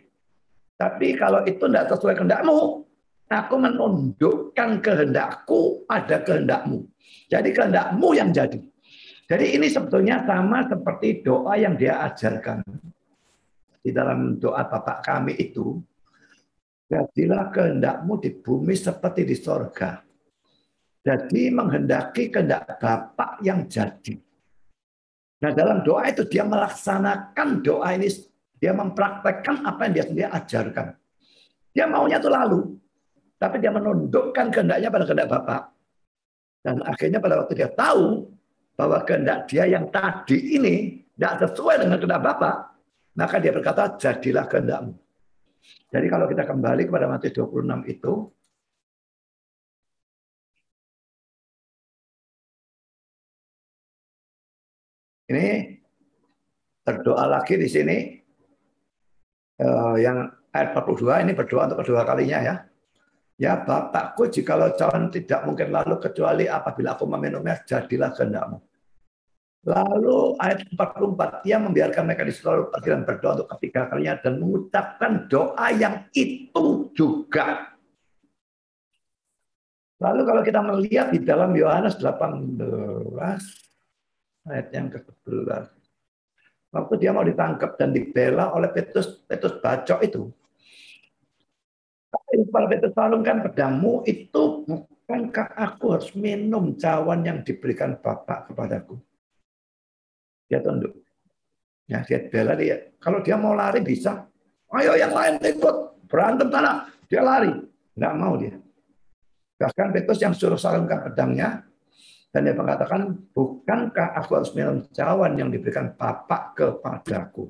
Tapi kalau itu tidak sesuai kehendakmu, aku menundukkan kehendakku pada kehendakmu. Jadi kehendakmu yang jadi. Jadi ini sebetulnya sama seperti doa yang dia ajarkan. Di dalam doa Bapa kami itu, jadilah kehendakmu di bumi seperti di sorga. Jadi menghendaki kehendak Bapa yang jadi. Nah dalam doa itu dia melaksanakan doa ini, dia mempraktekkan apa yang dia sendiri ajarkan. Dia maunya itu lalu, tapi dia menundukkan kehendaknya pada kehendak Bapa. Dan akhirnya pada waktu dia tahu bahwa kehendak dia yang tadi ini tidak sesuai dengan kehendak Bapa, maka dia berkata, jadilah kehendakmu. Jadi kalau kita kembali kepada Matius 26 itu, Ini berdoa lagi di sini. Yang ayat 42 ini berdoa untuk kedua kalinya ya. Ya Bapakku, jikalau cawan tidak mungkin lalu kecuali apabila aku meminumnya, jadilah kehendakmu. Lalu ayat 44, ia membiarkan mereka di seluruh pergi dan berdoa untuk ketiga kalinya dan mengucapkan doa yang itu juga. Lalu kalau kita melihat di dalam Yohanes 18 ayat yang ke-11, waktu dia mau ditangkap dan dibela oleh Petrus bacok itu. Kalau Petrus salungkan pedangmu, itu bukankah aku harus minum cawan yang diberikan Bapa kepadaku? Dia tunduk. Ya, dia bela dia. Kalau dia mau lari bisa. Ayo yang lain ikut. Berantem sana. Dia lari. Nggak mau dia. Bahkan Petrus yang suruh salungkan pedangnya. Dan dia mengatakan, bukankah aku harus minum cawan yang diberikan Bapa kepadaku?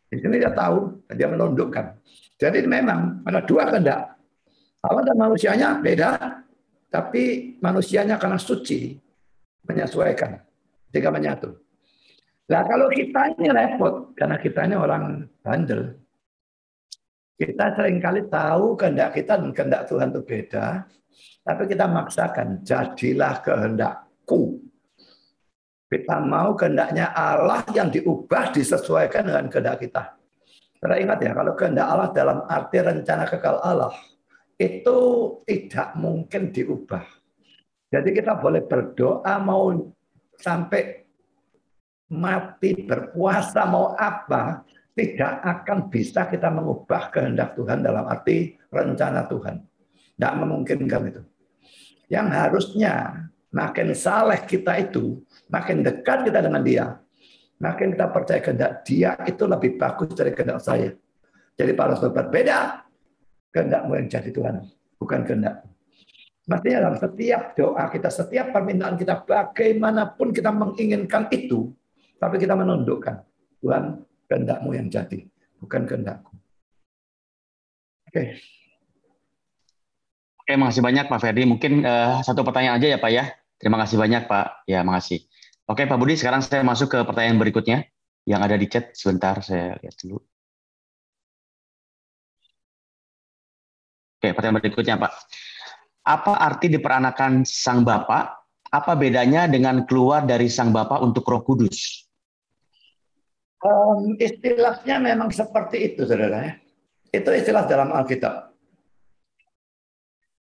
Di sini dia tahu. Dan dia menundukkan. Jadi memang ada dua kehendak. Allah dan manusianya beda. Tapi manusianya karena suci. Menyesuaikan. Jika menyatu. Nah kalau kita ini repot, karena kita ini orang bandel. Kita seringkali tahu kehendak kita dan kehendak Tuhan itu beda, tapi kita maksakan, jadilah kehendakku. Kita mau kehendaknya Allah yang diubah, disesuaikan dengan kehendak kita. Karena ingat ya, kalau kehendak Allah dalam arti rencana kekal Allah, itu tidak mungkin diubah. Jadi kita boleh berdoa mau sampai mati, berpuasa, mau apa, tidak akan bisa kita mengubah kehendak Tuhan dalam arti rencana Tuhan. Tidak memungkinkan itu. Yang harusnya makin saleh kita itu, makin dekat kita dengan dia, makin kita percaya kehendak dia itu lebih bagus dari kehendak saya. Jadi para sahabat, beda kehendakmu yang jadi Tuhan, bukan kehendakmu. Maksudnya dalam setiap doa kita, setiap permintaan kita, bagaimanapun kita menginginkan itu, tapi kita menundukkan, Tuhan, kehendakmu yang jadi, bukan kehendakku. Oke. Oke, makasih banyak Pak Ferdi. Mungkin satu pertanyaan aja ya Pak ya. Terima kasih banyak Pak. Ya, makasih. Oke Pak Budi, sekarang saya masuk ke pertanyaan berikutnya yang ada di chat. Sebentar, saya lihat dulu. Oke, pertanyaan berikutnya Pak. Apa arti diperanakan Sang Bapa? Apa bedanya dengan keluar dari Sang Bapa untuk Roh Kudus? Istilahnya memang seperti itu, saudara. Itu istilah dalam Alkitab.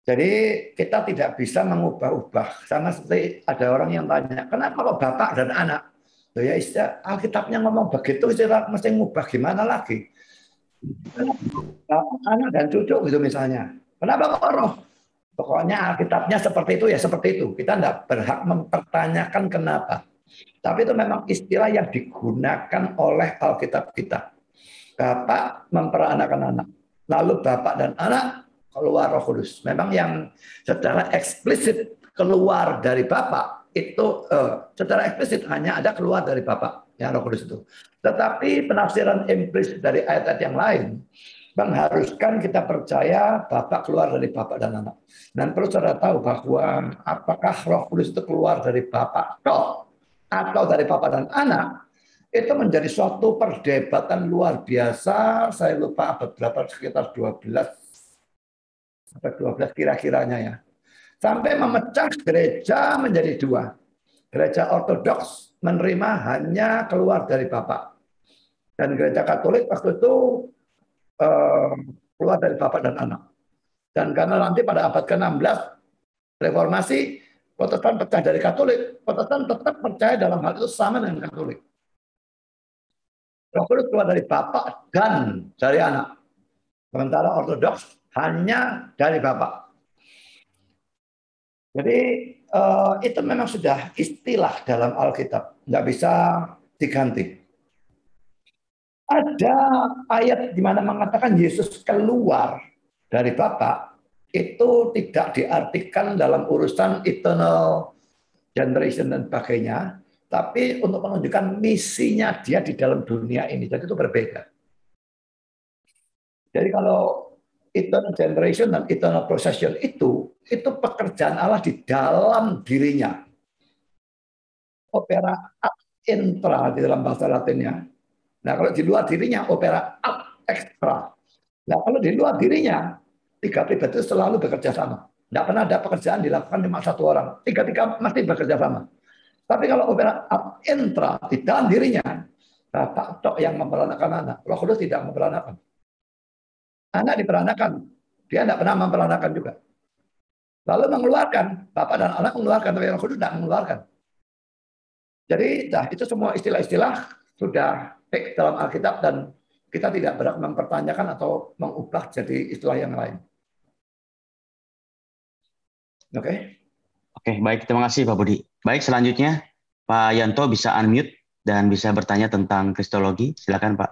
Jadi kita tidak bisa mengubah-ubah. Sama seperti ada orang yang tanya, kenapa kok bapak dan anak? Ya istilah Alkitabnya ngomong begitu, istilah mesti ngubah gimana lagi? Anak dan cucu gitu misalnya. Kenapa kok roh? Pokoknya Alkitabnya seperti itu ya seperti itu. Kita tidak berhak mempertanyakan kenapa. Tapi itu memang istilah yang digunakan oleh Alkitab kita. Bapak memperanakan anak. Lalu bapak dan anak keluar Roh Kudus. Memang yang secara eksplisit keluar dari bapak itu secara eksplisit hanya ada keluar dari bapak yang Roh Kudus itu. Tetapi penafsiran implisit dari ayat-ayat yang lain mengharuskan kita percaya bapak keluar dari bapak dan anak. Dan perlu saudara tahu bahwa apakah Roh Kudus itu keluar dari bapak atau dari bapak dan anak, itu menjadi suatu perdebatan luar biasa. Saya lupa abad berapa, sekitar 12 kira-kiranya ya. Sampai memecah gereja menjadi dua. Gereja Ortodoks menerima hanya keluar dari bapak. Dan gereja Katolik waktu itu keluar dari bapak dan anak. Dan karena nanti pada abad ke-16 reformasi, Protestan pecah dari Katolik, Protestan tetap percaya dalam hal itu sama dengan Katolik. Roh Kudus keluar dari bapak dan dari anak. Sementara Ortodoks hanya dari bapak. Jadi itu memang sudah istilah dalam Alkitab, nggak bisa diganti. Ada ayat di mana mengatakan Yesus keluar dari Bapa, itu tidak diartikan dalam urusan eternal generation dan sebagainya, tapi untuk menunjukkan misinya dia di dalam dunia ini. Jadi itu berbeda. Jadi kalau eternal generation dan eternal procession itu pekerjaan Allah di dalam dirinya. Opera intra di dalam bahasa Latinnya. Nah, kalau di luar dirinya opera ad extra. Nah, kalau di luar dirinya, tiga pribadi itu selalu bekerja sama. Tidak pernah ada pekerjaan dilakukan cuma satu orang. Tiga-tiga mesti bekerja sama. Tapi kalau opera ad intra, di dalam dirinya, Bapak tok yang memperanakan anak. Roh Kudus tidak memperanakan. Anak diperanakan. Dia tidak pernah memperanakan juga. Lalu mengeluarkan. Bapak dan anak mengeluarkan, tapi Roh Kudus tidak mengeluarkan. Jadi, itu semua istilah-istilah sudah fix dalam Alkitab dan kita tidak berhak mempertanyakan atau mengubah jadi istilah yang lain. Oke. Oke, baik. Terima kasih Pak Budi. Baik, selanjutnya Pak Yanto bisa unmute dan bisa bertanya tentang kristologi. Silakan Pak.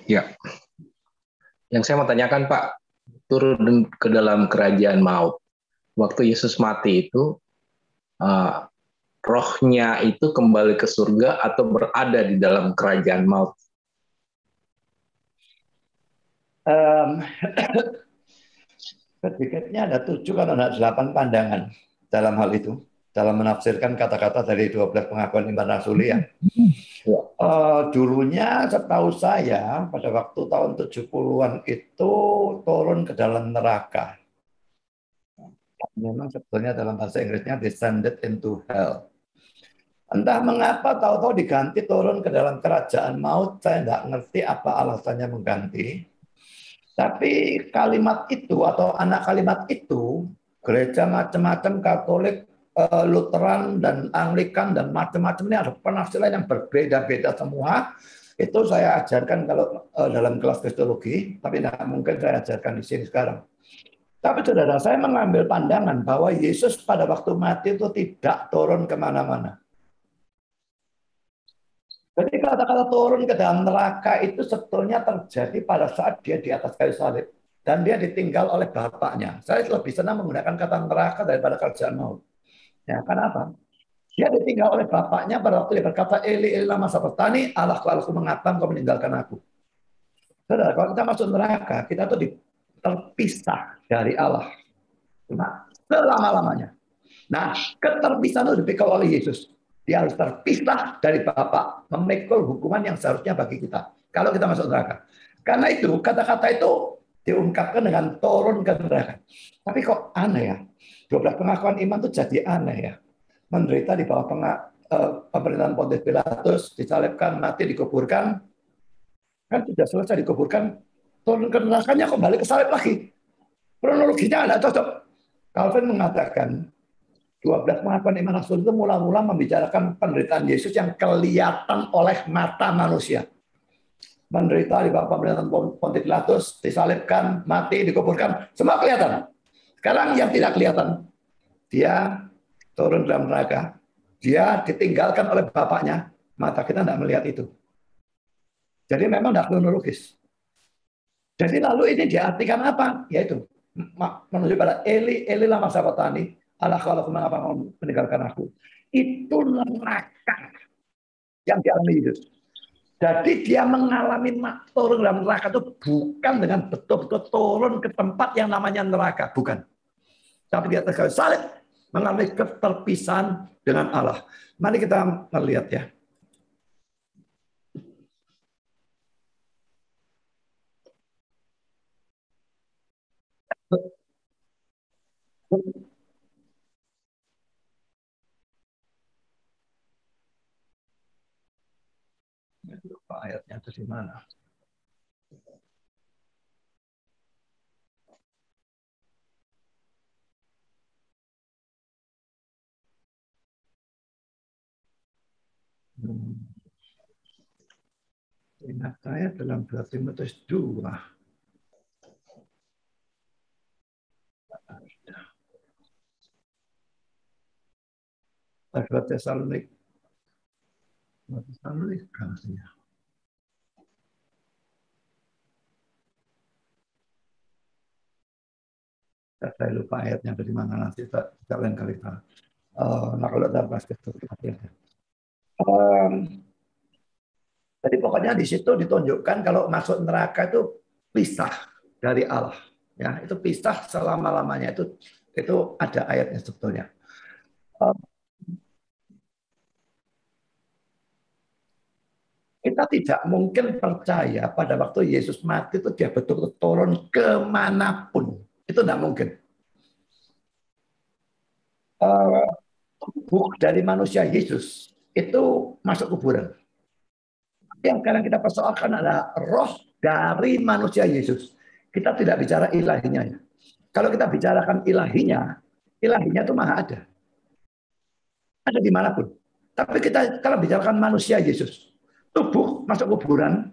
Ya. Yang saya mau tanyakan Pak, turun ke dalam kerajaan maut. Waktu Yesus mati itu, rohnya itu kembali ke surga atau berada di dalam kerajaan maut? Berpikirnya ada 7 kan ada 8 pandangan dalam hal itu. Dalam menafsirkan kata-kata dari 12 pengakuan iman rasuli ya. Dulunya setahu saya pada waktu tahun 70-an itu turun ke dalam neraka. Memang sebetulnya dalam bahasa Inggrisnya descended into hell. Entah mengapa tahu-tahu diganti turun ke dalam kerajaan maut, saya tidak ngerti apa alasannya mengganti. Tapi kalimat itu atau anak kalimat itu, gereja macam-macam Katolik, Lutheran dan Anglikan dan macam-macam ini ada penafsiran yang berbeda-beda semua. Itu saya ajarkan kalau dalam kelas kristologi, tapi tidak mungkin saya ajarkan di sini sekarang. Tapi saudara, saya mengambil pandangan bahwa Yesus pada waktu mati itu tidak turun kemana-mana. Jadi kata-kata turun ke dalam neraka itu sebetulnya terjadi pada saat dia di atas kayu salib. Dan dia ditinggal oleh Bapaknya. Saya lebih senang menggunakan kata neraka daripada kerajaan maut. Ya, kenapa? Dia ditinggal oleh Bapaknya pada waktu dia berkata, Eli, Eli lama sabachthani, Allahku, Allahku, mengapa engkau meninggalkan aku? Saudara, kalau kita masuk neraka, kita tuh terpisah dari Allah. Cuma selama-lamanya. Nah, keterpisahan itu dipikul oleh Yesus. Dia harus terpisah dari Bapa, memikul hukuman yang seharusnya bagi kita. Kalau kita masuk neraka. Karena itu, kata-kata itu diungkapkan dengan turun ke neraka. Tapi kok aneh ya? 12 pengakuan iman itu jadi aneh ya. Menderita di bawah pemerintahan Pontius Pilatus, disalibkan, mati, dikuburkan. Kan sudah selesai dikuburkan, turun ke nerakanya kembali ke salib lagi. Kronologinya tidak cocok. Calvin mengatakan 12 pengakuan iman rasul itu mula-mula membicarakan penderitaan Yesus yang kelihatan oleh mata manusia. Menderita di bawah pemerintahan Pontius Pilatus, disalibkan, mati, dikuburkan, semua kelihatan. Sekarang yang tidak kelihatan, dia turun dalam neraka, dia ditinggalkan oleh Bapaknya, mata kita tidak melihat itu. Jadi memang tidak kronologis. Jadi lalu ini diartikan apa? Yaitu menuju pada Eli, Eli lama sabachthani, Allahku, Allahku, mengapa engkau meninggalkan aku? Itu neraka yang dialami Yesus. Jadi dia mengalami turun dalam neraka itu bukan dengan betul-betul turun ke tempat yang namanya neraka, bukan. Tapi dia terkait salib mengalami keterpisahan dengan Allah. Mari kita melihat ya. Lupa ayatnya itu di mana? Ingat saya dalam 2 Timotius 2. Tesalonik. Saya lupa ayatnya dari mana, nanti kita lain kali. Nah, kalau ada basket jadi pokoknya di situ ditunjukkan kalau masuk neraka itu pisah dari Allah. Ya, itu pisah selama-lamanya. Itu ada ayatnya sebetulnya. Kita tidak mungkin percaya pada waktu Yesus mati itu dia betul-betul turun kemanapun. Itu tidak mungkin. Tubuh dari manusia Yesus itu masuk kuburan. Yang sekarang kita persoalkan adalah roh dari manusia Yesus. Kita tidak bicara ilahinya. Ya. Kalau kita bicarakan ilahinya itu maha ada. Ada dimanapun. Tapi kita kalau bicarakan manusia Yesus, tubuh masuk kuburan,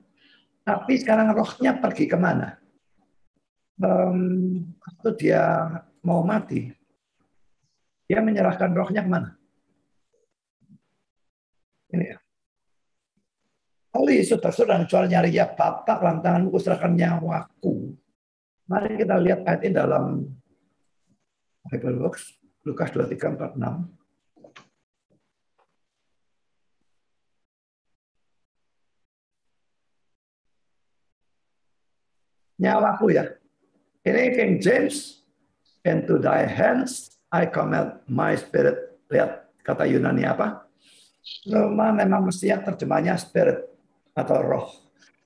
tapi sekarang rohnya pergi kemana? Waktu dia mau mati, dia menyerahkan rohnya kemana? Ini ya. Lalu Yesus bersuara dan suara nyari, ya Bapa, dalam tanganmu kuserahkan nyawaku. Mari kita lihat ayat ini dalam Bible Works, Lukas 23:46. Nyawaku ya. Ini King James, into thy hands I commit my spirit. Lihat kata Yunani apa? Memang mestinya terjemahnya spirit atau roh.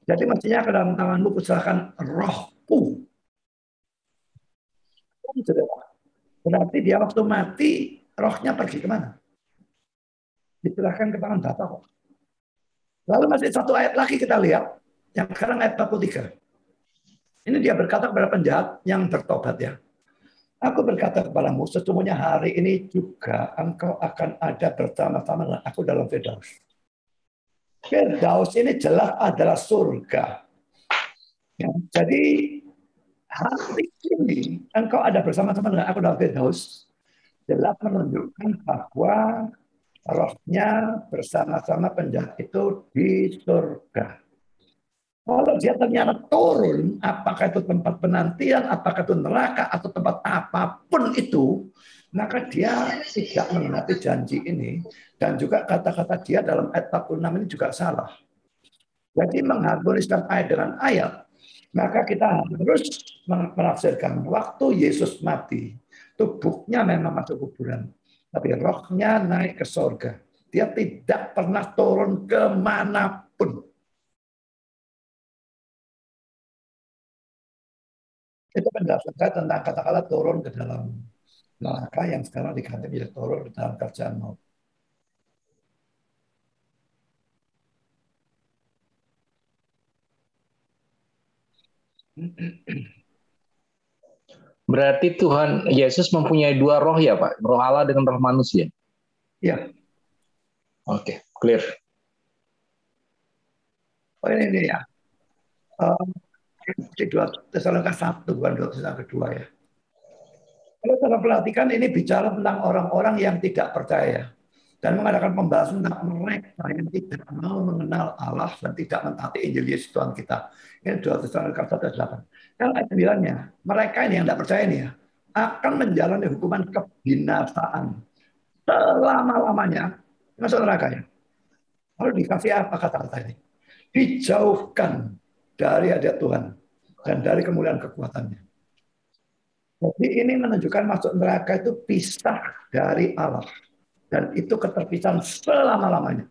Jadi mestinya ke dalam tanganmu kuserahkan rohku. Berarti dia waktu mati, rohnya pergi kemana? Diserahkan ke tangan Bapa kok. Lalu masih satu ayat lagi kita lihat, yang sekarang ayat 43. Ini dia berkata kepada penjahat yang bertobat ya. Aku berkata kepadamu, sesungguhnya hari ini juga engkau akan ada bersama-sama dengan aku dalam Firdaus. Firdaus ini jelas adalah surga. Ya, jadi hari ini engkau ada bersama-sama dengan aku dalam Firdaus. Jelas menunjukkan bahwa rohnya bersama-sama penjahat itu di surga. Kalau dia ternyata turun, apakah itu tempat penantian, apakah itu neraka, atau tempat apapun itu, maka dia tidak mengenati janji ini. Dan juga kata-kata dia dalam ayat 46 ini juga salah. Jadi mengharmoniskan ayat dengan ayat, maka kita harus menafsirkan waktu Yesus mati, tubuhnya memang masuk kuburan, tapi rohnya naik ke surga. Dia tidak pernah turun kemanapun. Itu penjelasan saya tentang kata-kata turun ke dalam neraka yang sekarang diganti menjadi turun ke dalam kerjaan maut. Berarti Tuhan Yesus mempunyai dua roh ya Pak? Roh Allah dengan roh manusia? Iya. Oke, clear. Oh ini ya. 2 Tesalonika 1, bukan 2 Tesalonika 2 ya. Kalau kita perhatikan ini bicara tentang orang-orang yang tidak percaya. Dan mengadakan pembahasan tentang mereka yang tidak mau mengenal Allah dan tidak mentaati Injil Yesus Tuhan kita. Ini 2 Tesalonika 1:8. Kalau ayat 9-nya, mereka ini yang tidak percaya ini ya, akan menjalani hukuman kebinasaan selama-lamanya. Masuk neraka ya. Lalu dikasih apa kata-kata ini? Dijauhkan dari hadirat Tuhan dan dari kemuliaan kekuatannya. Jadi ini menunjukkan masuk neraka itu pisah dari Allah. Dan itu keterpisahan selama-lamanya.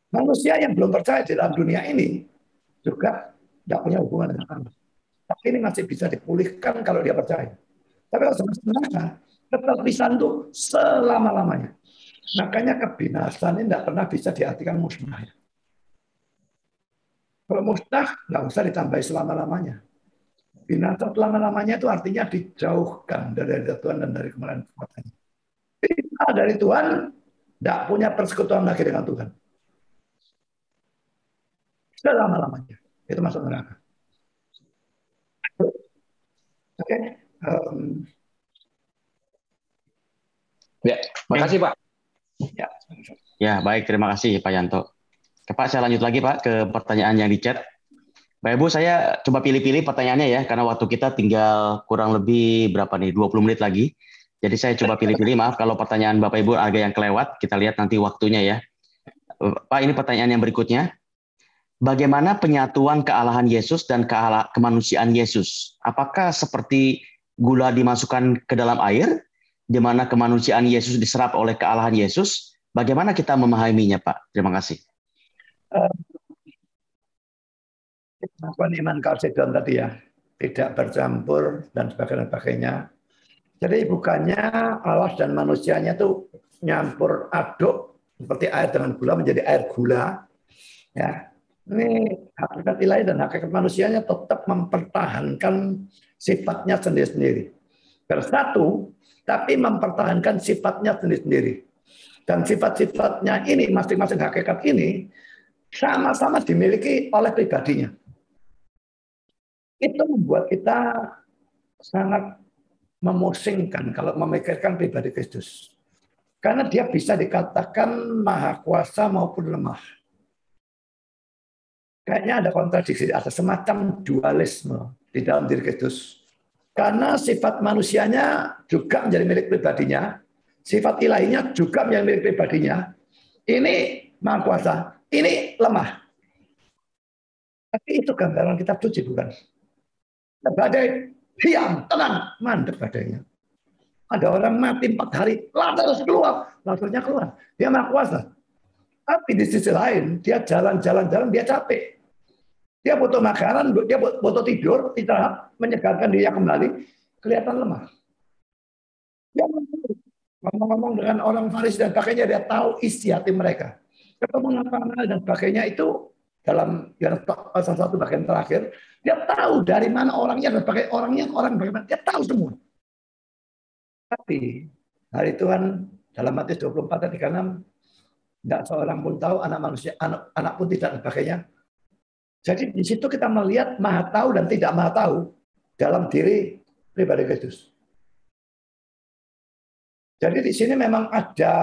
Manusia yang belum percaya di dalam dunia ini juga tidak punya hubungan dengan Allah. Tapi ini masih bisa dipulihkan kalau dia percaya. Tapi kalau masuk neraka, keterpisahan itu selama-lamanya. Makanya kebinasan ini tidak pernah bisa diartikan musnah. Kalau musnah, nggak usah ditambahi selama-lamanya. Binasa selama-lamanya itu artinya dijauhkan dari Tuhan dan dari kemuliaan kekuatannya. Kita dari Tuhan tidak punya persekutuan lagi dengan Tuhan. Selama-lamanya. Itu masuk neraka. Oke. Ya, makasih Pak. Ya, baik. Terima kasih Pak Yanto. Pak, saya lanjut lagi Pak ke pertanyaan yang di chat. Bapak Ibu, saya coba pilih-pilih pertanyaannya ya, karena waktu kita tinggal kurang lebih berapa nih, 20 menit lagi. Jadi saya coba pilih-pilih, maaf kalau pertanyaan Bapak Ibu agak yang kelewat, kita lihat nanti waktunya ya. Pak, ini pertanyaan yang berikutnya. Bagaimana penyatuan kealahan Yesus dan kemanusiaan Yesus? Apakah seperti gula dimasukkan ke dalam air, di mana kemanusiaan Yesus diserap oleh kealahan Yesus? Bagaimana kita memahaminya, Pak? Terima kasih. pengakuan iman Kalsedon tadi ya, tidak bercampur dan sebagainya. Jadi bukannya Allah dan manusianya itu nyampur aduk seperti air dengan gula menjadi air gula. Ya, ini hakikat ilahi dan hakikat manusianya tetap mempertahankan sifatnya sendiri-sendiri. Bersatu, tapi mempertahankan sifatnya sendiri-sendiri. Dan sifat-sifatnya ini, masing-masing hakikat ini, sama-sama dimiliki oleh pribadinya. Itu membuat kita sangat memusingkan kalau memikirkan pribadi Kristus. Karena dia bisa dikatakan maha kuasa maupun lemah. Kayaknya ada kontradiksi, ada semacam dualisme di dalam diri Kristus. Karena sifat manusianya juga menjadi milik pribadinya, sifat ilahinya juga menjadi milik pribadinya. Ini maha kuasa, ini lemah. Tapi itu gambaran kitab suci, bukan? Badai, diam, tenang, mandek badainya. Ada orang mati 4 hari, Lazarus keluar, Lazarusnya keluar. Dia maha kuasa. Tapi di sisi lain, dia jalan-jalan, dia capek. Dia butuh makanan, dia butuh tidur, istirahat, menyegarkan dirinya kembali, kelihatan lemah. Dia ngomong-ngomong dengan orang Farisi dan sebagainya, dia tahu isi hati mereka. Ketemu makanan dan sebagainya itu dalam salah satu bagian terakhir, dia tahu dari mana orangnya dan orang bagaimana, dia tahu semua. Tapi hari Tuhan dalam Matius 24 ayat 36, tidak seorang pun tahu, anak manusia, anak pun tidak, dan sebagainya. Jadi di situ kita melihat maha tahu dan tidak maha tahu dalam diri pribadi Kristus. Jadi di sini memang ada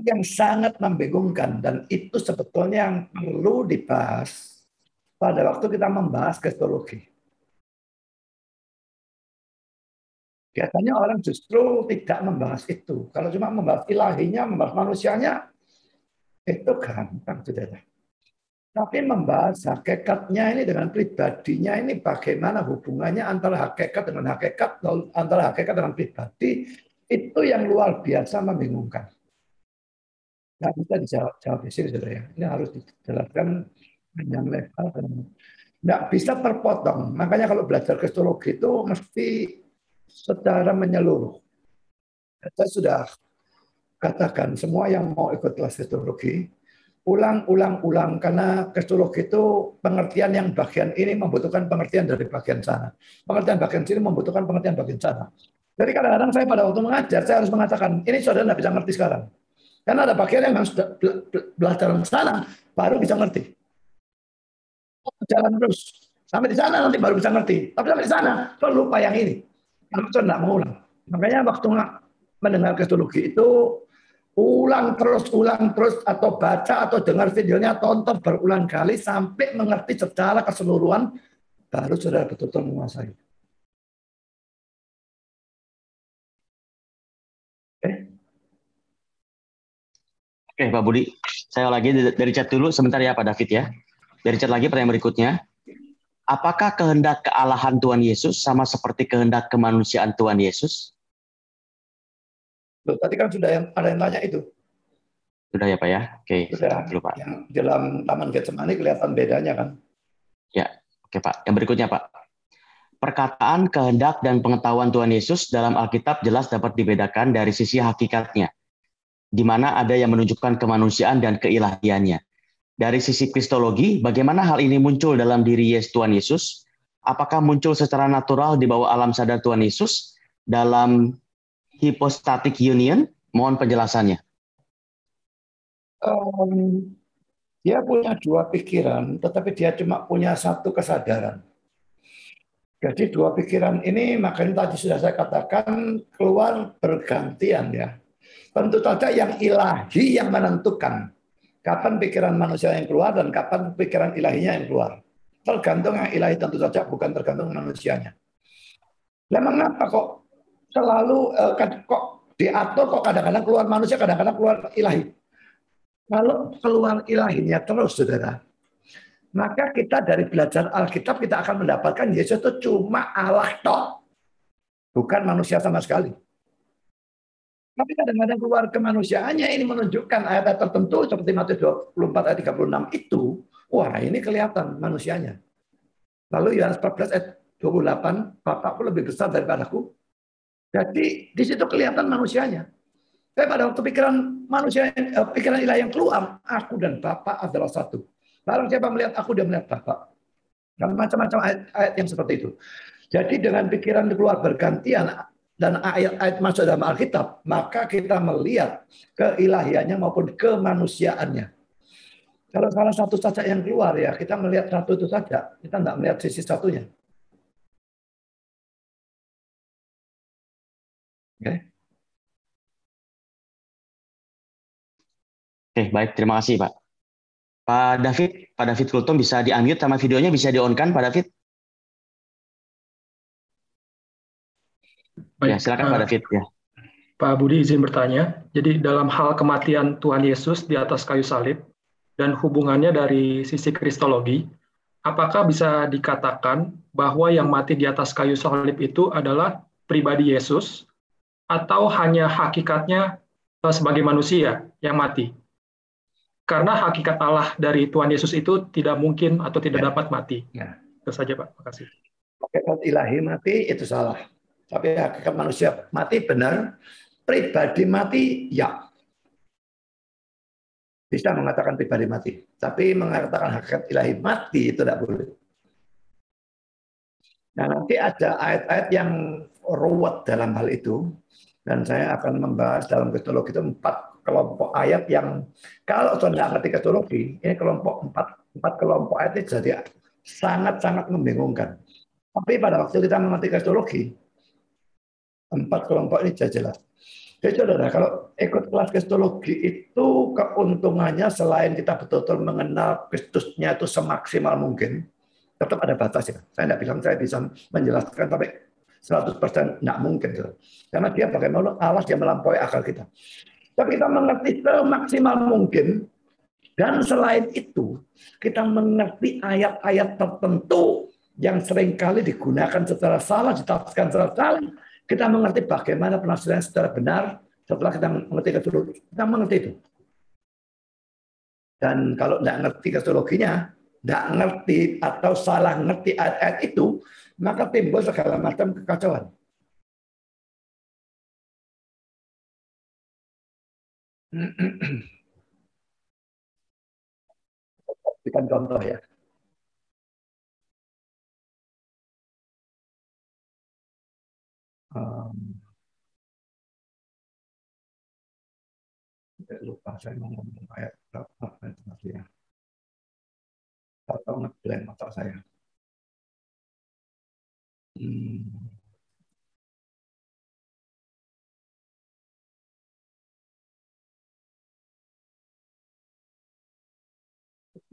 yang sangat membingungkan, dan itu sebetulnya yang perlu dibahas pada waktu kita membahas kristologi. Biasanya orang justru tidak membahas itu. Kalau cuma membahas ilahinya, membahas manusianya, itu gampang, saudara. Tapi membahas hakikatnya ini dengan pribadinya ini bagaimana hubungannya antara hakikat dengan hakikat, antara hakikat dengan pribadi, itu yang luar biasa membingungkan. Nggak bisa dijawab di sini, saudara. Ini harus dijelaskan yang level. Nggak bisa terpotong. Makanya kalau belajar kristologi itu mesti secara menyeluruh. Saya sudah katakan semua yang mau ikut kelas kristologi, ulang, karena kristologi itu pengertian yang bagian ini membutuhkan pengertian dari bagian sana. Pengertian bagian sini membutuhkan pengertian bagian sana. Jadi kadang-kadang saya pada waktu mengajar, saya harus mengatakan, ini saudara tidak bisa ngerti sekarang. Karena ada bagian yang harus belajar di sana, baru bisa ngerti. Jalan terus. Sampai di sana nanti baru bisa ngerti. Tapi sampai di sana, kalau lupa yang ini. Karena saya tidak mengulang. Makanya waktu mendengar kristologi itu, ulang terus, atau baca, atau dengar videonya, tonton berulang kali, sampai mengerti secara keseluruhan, baru saudara betul-betul menguasai. Oke, Pak Budi. Saya lagi dari chat dulu sebentar ya, Pak David ya. Dari chat lagi pertanyaan berikutnya. Apakah kehendak kealahan Tuhan Yesus sama seperti kehendak kemanusiaan Tuhan Yesus? Loh, tadi kan sudah ada yang tanya itu. Sudah ya Pak ya? Oke, sudah. dulu Pak. Yang dalam Taman Getsemani kelihatan bedanya kan? Ya, oke Pak. Yang berikutnya Pak. Perkataan kehendak dan pengetahuan Tuhan Yesus dalam Alkitab jelas dapat dibedakan dari sisi hakikatnya, di mana ada yang menunjukkan kemanusiaan dan keilahiannya. Dari sisi kristologi, bagaimana hal ini muncul dalam diri Tuhan Yesus? Apakah muncul secara natural di bawah alam sadar Tuhan Yesus dalam hypostatic union? Mohon penjelasannya. Dia punya dua pikiran, tetapi dia cuma punya satu kesadaran. Jadi dua pikiran ini, makanya tadi sudah saya katakan, keluar bergantian ya. Tentu saja yang ilahi yang menentukan kapan pikiran manusia yang keluar dan kapan pikiran ilahinya yang keluar. Tergantung yang ilahi tentu saja, bukan tergantung manusianya. Lah mengapa kok selalu kok diatur, kok kadang-kadang keluar manusia, kadang-kadang keluar ilahi? Kalau keluar ilahinya terus, saudara, maka kita dari belajar Alkitab kita akan mendapatkan Yesus itu cuma Allah toh, bukan manusia sama sekali. Tapi kadang-kadang keluar kemanusiaannya ini menunjukkan ayat-ayat tertentu seperti Matius 24 ayat 36 itu, wah ini kelihatan manusianya. Lalu Yohanes 14 ayat 28, Bapakku lebih besar daripadaku. Jadi di situ kelihatan manusianya. Tapi pada waktu pikiran manusia, pikiran ilahi yang keluar, aku dan Bapa adalah satu. Barang siapa melihat aku, dia melihat Bapa. Dan macam-macam ayat-ayat yang seperti itu. Jadi dengan pikiran keluar bergantian dan ayat-ayat masuk dalam Alkitab, maka kita melihat keilahiannya maupun kemanusiaannya. Kalau salah satu saja yang keluar, ya kita melihat satu itu saja. Kita tidak melihat sisi satunya. Oke. Oke, baik. Terima kasih, Pak. Pak David Kultum bisa di-unmute sama videonya bisa di-on-kan, Pak David? Baik, Ya, silakan Pak David. Ya. Pak Budi izin bertanya. Jadi dalam hal kematian Tuhan Yesus di atas kayu salib dan hubungannya dari sisi kristologi, apakah bisa dikatakan bahwa yang mati di atas kayu salib itu adalah pribadi Yesus atau hanya hakikatnya sebagai manusia yang mati? Karena hakikat Allah dari Tuhan Yesus itu tidak mungkin atau tidak dapat mati. Itu saja, Pak. Terima kasih. Hakikat ilahi mati itu salah. Tapi hakikat manusia mati benar. Pribadi mati, ya. Bisa mengatakan pribadi mati. Tapi mengatakan hakikat ilahi mati itu tidak boleh. Nah, nanti ada ayat-ayat yang ruwet dalam hal itu. Dan saya akan membahas dalam kristologi itu 4 kelompok ayat yang kalau Anda ngerti kristologi, ini kelompok 4 kelompok ayat itu jadi sangat-sangat membingungkan. Tapi pada waktu kita mengerti kristologi, 4 kelompok ini sudah jelas. Jadi saudara, kalau ikut kelas kristologi itu keuntungannya selain kita betul-betul mengenal Kristusnya itu semaksimal mungkin, tetap ada batasnya. Saya tidak bilang saya bisa menjelaskan sampai 100% tidak mungkin. Karena dia bagaimana Allah dia melampaui akal kita. Tapi kita mengerti semaksimal mungkin. Dan selain itu, kita mengerti ayat-ayat tertentu yang seringkali digunakan secara salah, ditafsirkan secara salah. Kita mengerti bagaimana penafsiran secara benar setelah kita mengerti kristologi. Kita mengerti itu. Dan kalau tidak ngerti kristologinya, tidak ngerti atau salah ngerti ayat-ayat itu, maka timbul segala macam kekacauan. Berikan contoh ya. Lupa saya mau ngomong ayat berapa ya. Atau ngeblank otak saya.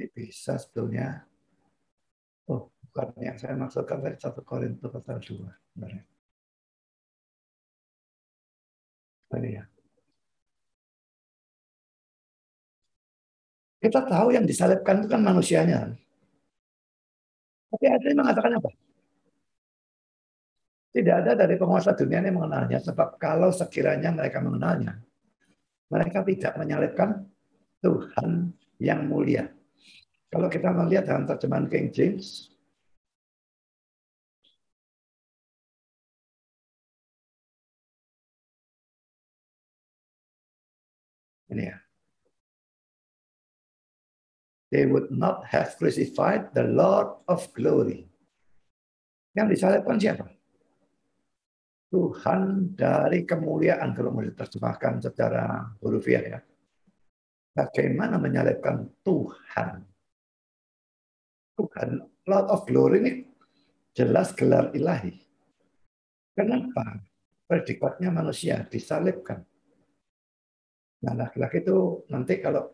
Bisa sebetulnya. Oh, bukan yang saya maksudkan dari 1 Korintus pasal 2. Sebenarnya. Ini ya. Kita tahu yang disalibkan itu kan manusianya. Tapi ayatnya mengatakan apa? Tidak ada dari penguasa dunia yang mengenalnya. Sebab kalau sekiranya mereka mengenalnya, mereka tidak menyalibkan Tuhan yang mulia. Kalau kita melihat dalam terjemahan King James, ini ya. They would not have crucified the Lord of glory. Yang disalibkan siapa? Tuhan dari kemuliaan, kalau mau diterjemahkan secara hurufiah ya. Bagaimana menyalibkan Tuhan? Tuhan, Lord of Glory ini jelas gelar ilahi. Kenapa? Predikatnya manusia disalibkan. Nah, laki-laki itu nanti kalau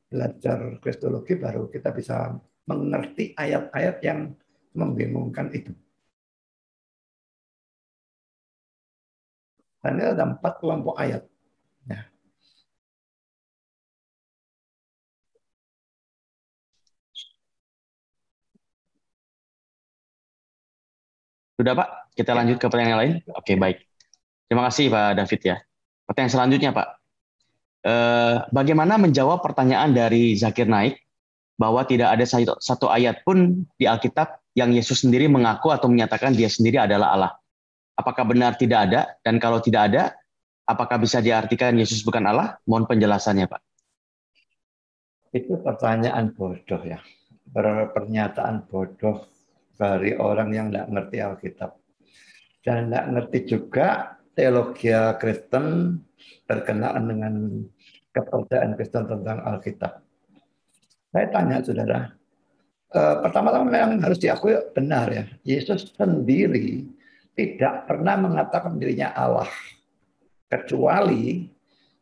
belajar kristologi baru kita bisa mengerti ayat-ayat yang membingungkan itu. Dan ini ada 4 kelompok ayat. Ya. Sudah Pak, kita lanjut ke pertanyaan lain. Oke, baik. Terima kasih Pak David ya. Pertanyaan selanjutnya, Pak. Bagaimana menjawab pertanyaan dari Zakir Naik bahwa tidak ada satu ayat pun di Alkitab yang Yesus sendiri mengaku atau menyatakan dia sendiri adalah Allah? Apakah benar tidak ada? Dan kalau tidak ada, apakah bisa diartikan Yesus bukan Allah? Mohon penjelasannya, Pak. Itu pertanyaan bodoh ya. Pernyataan bodoh dari orang yang tidak ngerti Alkitab. Dan tidak ngerti juga teologi Kristen berkenaan dengan kepercayaan Kristen tentang Alkitab. Saya tanya saudara, pertama-tama memang harus diakui benar ya, Yesus sendiri tidak pernah mengatakan dirinya Allah. Kecuali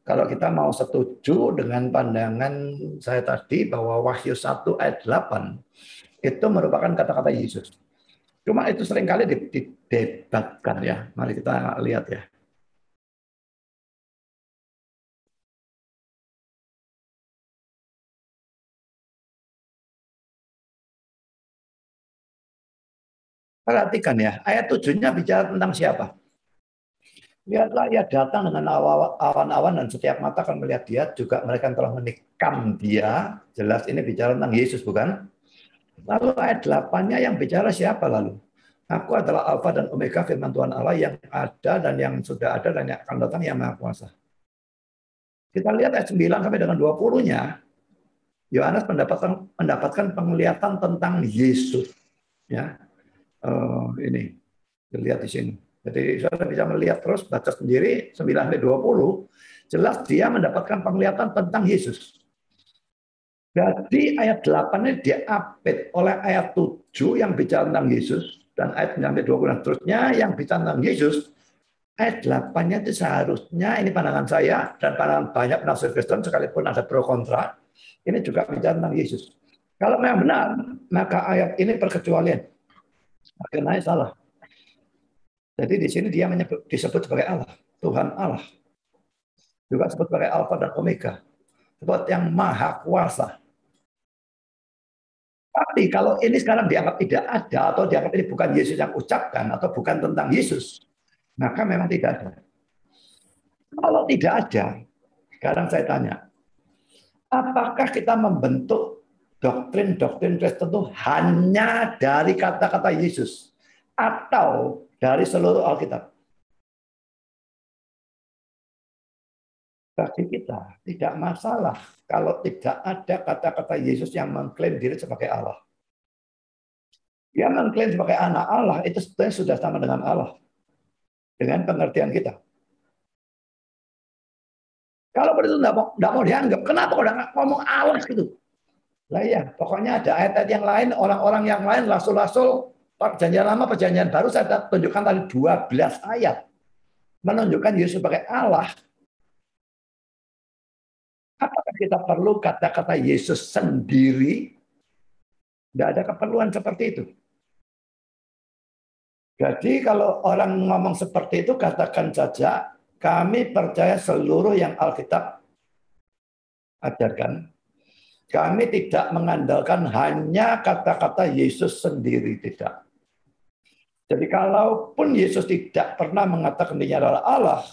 kalau kita mau setuju dengan pandangan saya tadi bahwa Wahyu 1 ayat 8 itu merupakan kata-kata Yesus. Cuma itu seringkali didebatkan ya. Mari kita lihat ya. Perhatikan ya, ayat 7-nya bicara tentang siapa? Lihatlah ia datang dengan awan-awan dan setiap mata akan melihat dia, juga mereka telah menikam dia. Jelas ini bicara tentang Yesus bukan? Lalu ayat 8-nya yang bicara siapa lalu? Aku adalah Alfa dan Omega, firman Tuhan Allah yang ada dan yang sudah ada dan yang akan datang, yang Maha Kuasa. Kita lihat ayat 9 sampai dengan 20-nya. Yohanes mendapatkan penglihatan tentang Yesus. Ya, ini dilihat di sini. Jadi saudara bisa melihat terus, baca sendiri 9 sampai 20. Jelas dia mendapatkan penglihatan tentang Yesus. Jadi ayat 8 ini diapit oleh ayat 7 yang bicara tentang Yesus. Dan ayat 9 sampai 20 dan seterusnya yang bicara tentang Yesus. Ayat 8-nya itu seharusnya, ini pandangan saya dan pandangan banyak penafsir Kristen sekalipun ada pro kontra. Ini juga bicara tentang Yesus. Kalau memang benar, maka ayat ini perkecualian. Akhirnya salah. Jadi di sini dia disebut sebagai Allah, Tuhan Allah. Juga disebut sebagai Alfa dan Omega. Sebut yang Maha Kuasa. Tapi kalau ini sekarang dianggap tidak ada atau dianggap ini bukan Yesus yang ucapkan atau bukan tentang Yesus, maka memang tidak ada. Kalau tidak ada, sekarang saya tanya, apakah kita membentuk doktrin-doktrin Kristen itu hanya dari kata-kata Yesus atau dari seluruh Alkitab? Bagi kita tidak masalah kalau tidak ada kata-kata Yesus yang mengklaim diri sebagai Allah. Dia mengklaim sebagai anak Allah itu sebenarnya sudah sama dengan Allah. Dengan pengertian kita. Kalau begitu tidak mau dianggap, kenapa kalau nggak ngomong Allah gitu? Lah ya, pokoknya ada ayat-ayat yang lain, orang-orang yang lain, rasul-rasul, perjanjian lama, perjanjian baru, saya tunjukkan tadi 12 ayat. Menunjukkan Yesus sebagai Allah. Apakah kita perlu kata-kata Yesus sendiri? Tidak ada keperluan seperti itu. Jadi kalau orang ngomong seperti itu, katakan saja, kami percaya seluruh yang Alkitab ajarkan. Kami tidak mengandalkan hanya kata-kata Yesus sendiri, tidak. Jadi kalaupun Yesus tidak pernah mengatakan dia adalah Allah,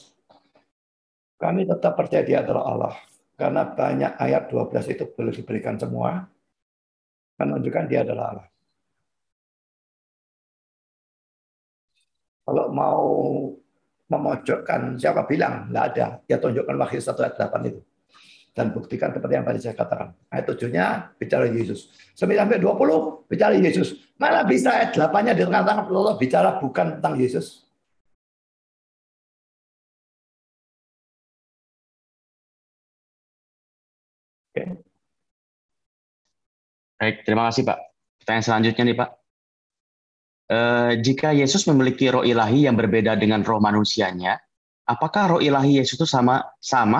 kami tetap percaya dia adalah Allah. Karena banyak ayat 12 itu belum diberikan semua, menunjukkan dia adalah Allah. Kalau mau memojokkan, siapa bilang? Nggak ada. Dia tunjukkan Wahyu 1 ayat 8 itu. Dan buktikan seperti yang tadi saya katakan. Ayat 7-nya bicara Yesus. 9-20 bicara Yesus. Malah bisa ayat 8-nya di tengah-tengah bicara bukan tentang Yesus. Oke. Baik, terima kasih Pak. Pertanyaan selanjutnya nih Pak. Jika Yesus memiliki roh ilahi yang berbeda dengan roh manusianya, apakah roh ilahi Yesus itu sama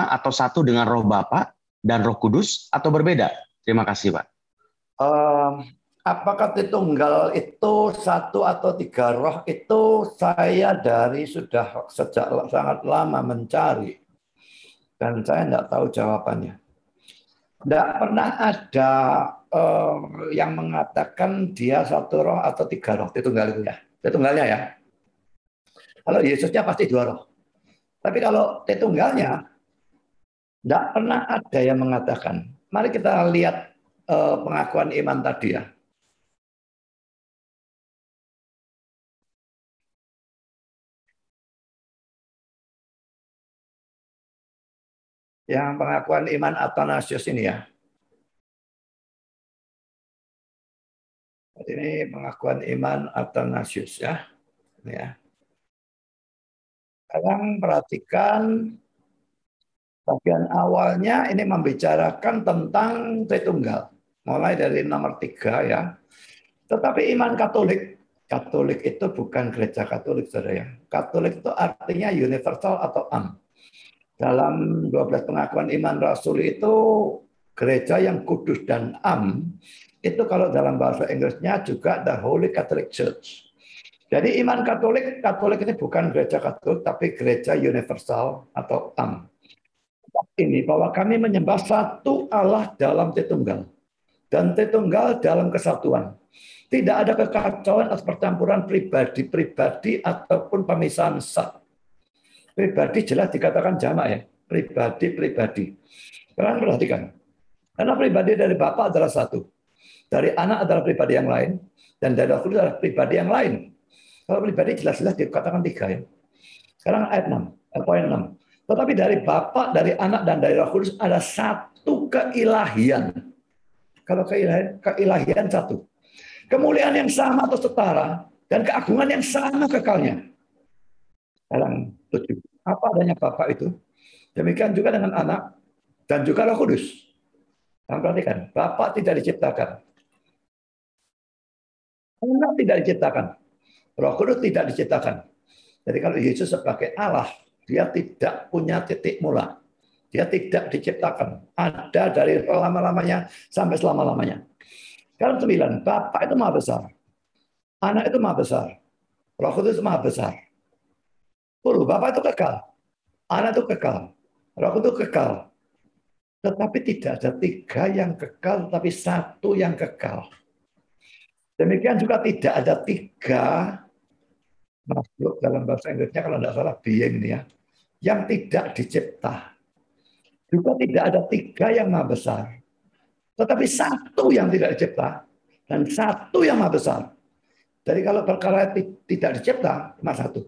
atau satu dengan roh Bapa dan Roh Kudus atau berbeda? Terima kasih, Pak. Apakah Tritunggal itu satu atau tiga roh itu saya sudah sejak sangat lama mencari dan saya tidak tahu jawabannya. Tidak pernah ada yang mengatakan dia satu roh atau tiga roh. Tritunggal itu ya. Tritunggalnya ya. Kalau Yesusnya pasti dua roh. Tapi kalau Tritunggalnya, tidak pernah ada yang mengatakan. Mari kita lihat pengakuan iman tadi ya. Yang pengakuan iman Athanasius ini ya. Ini pengakuan iman Athanasius ya. Ini ya. Sekarang perhatikan bagian awalnya ini membicarakan tentang Tritunggal. Mulai dari nomor 3 ya. Tetapi iman Katolik. Katolik itu bukan gereja Katolik, saudara ya. Katolik itu artinya universal atau am. Dalam 12 pengakuan iman Rasul itu gereja yang kudus dan am. Itu kalau dalam bahasa Inggrisnya juga the Holy Catholic Church. Jadi iman Katolik, Katolik ini bukan gereja Katolik, tapi gereja universal atau am. Ini bahwa kami menyembah satu Allah dalam Tritunggal. Dan Tritunggal dalam kesatuan. Tidak ada kekacauan atau percampuran pribadi-pribadi ataupun pemisahan sah. Pribadi jelas dikatakan jamak ya. Pribadi-pribadi. Kalian perhatikan. Karena pribadi dari Bapa adalah satu. Dari anak adalah pribadi yang lain. Dan dari Roh Kudus adalah pribadi yang lain. Kalau pribadi jelas-jelas dikatakan 3 ya. Sekarang ayat 6. Poin 6. Tetapi dari Bapa, dari anak, dan dari Roh Kudus ada satu keilahian. Kalau keilahian satu. Kemuliaan yang sama atau setara dan keagungan yang sama kekalnya. Dalam 7. Apa adanya Bapa itu? Demikian juga dengan anak dan juga Roh Kudus. Perhatikan, Bapa tidak diciptakan. Anak tidak diciptakan. Roh Kudus tidak diciptakan. Jadi kalau Yesus sebagai Allah, dia tidak punya titik mula. Dia tidak diciptakan. Ada dari lama-lamanya sampai selama-lamanya. Sekarang 9, Bapa itu maha besar. Anak itu maha besar. Roh Kudus maha besar. 10, Bapa itu kekal. Anak itu kekal. Roh Kudus kekal. Tetapi tidak ada 3 yang kekal, tapi 1 yang kekal. Demikian juga tidak ada 3 makhluk dalam bahasa Inggrisnya, kalau tidak salah being ini ya, yang tidak dicipta. Juga tidak ada 3 yang maha besar. Tetapi 1 yang tidak dicipta dan 1 yang maha besar. Jadi kalau perkara tidak dicipta, cuma 1.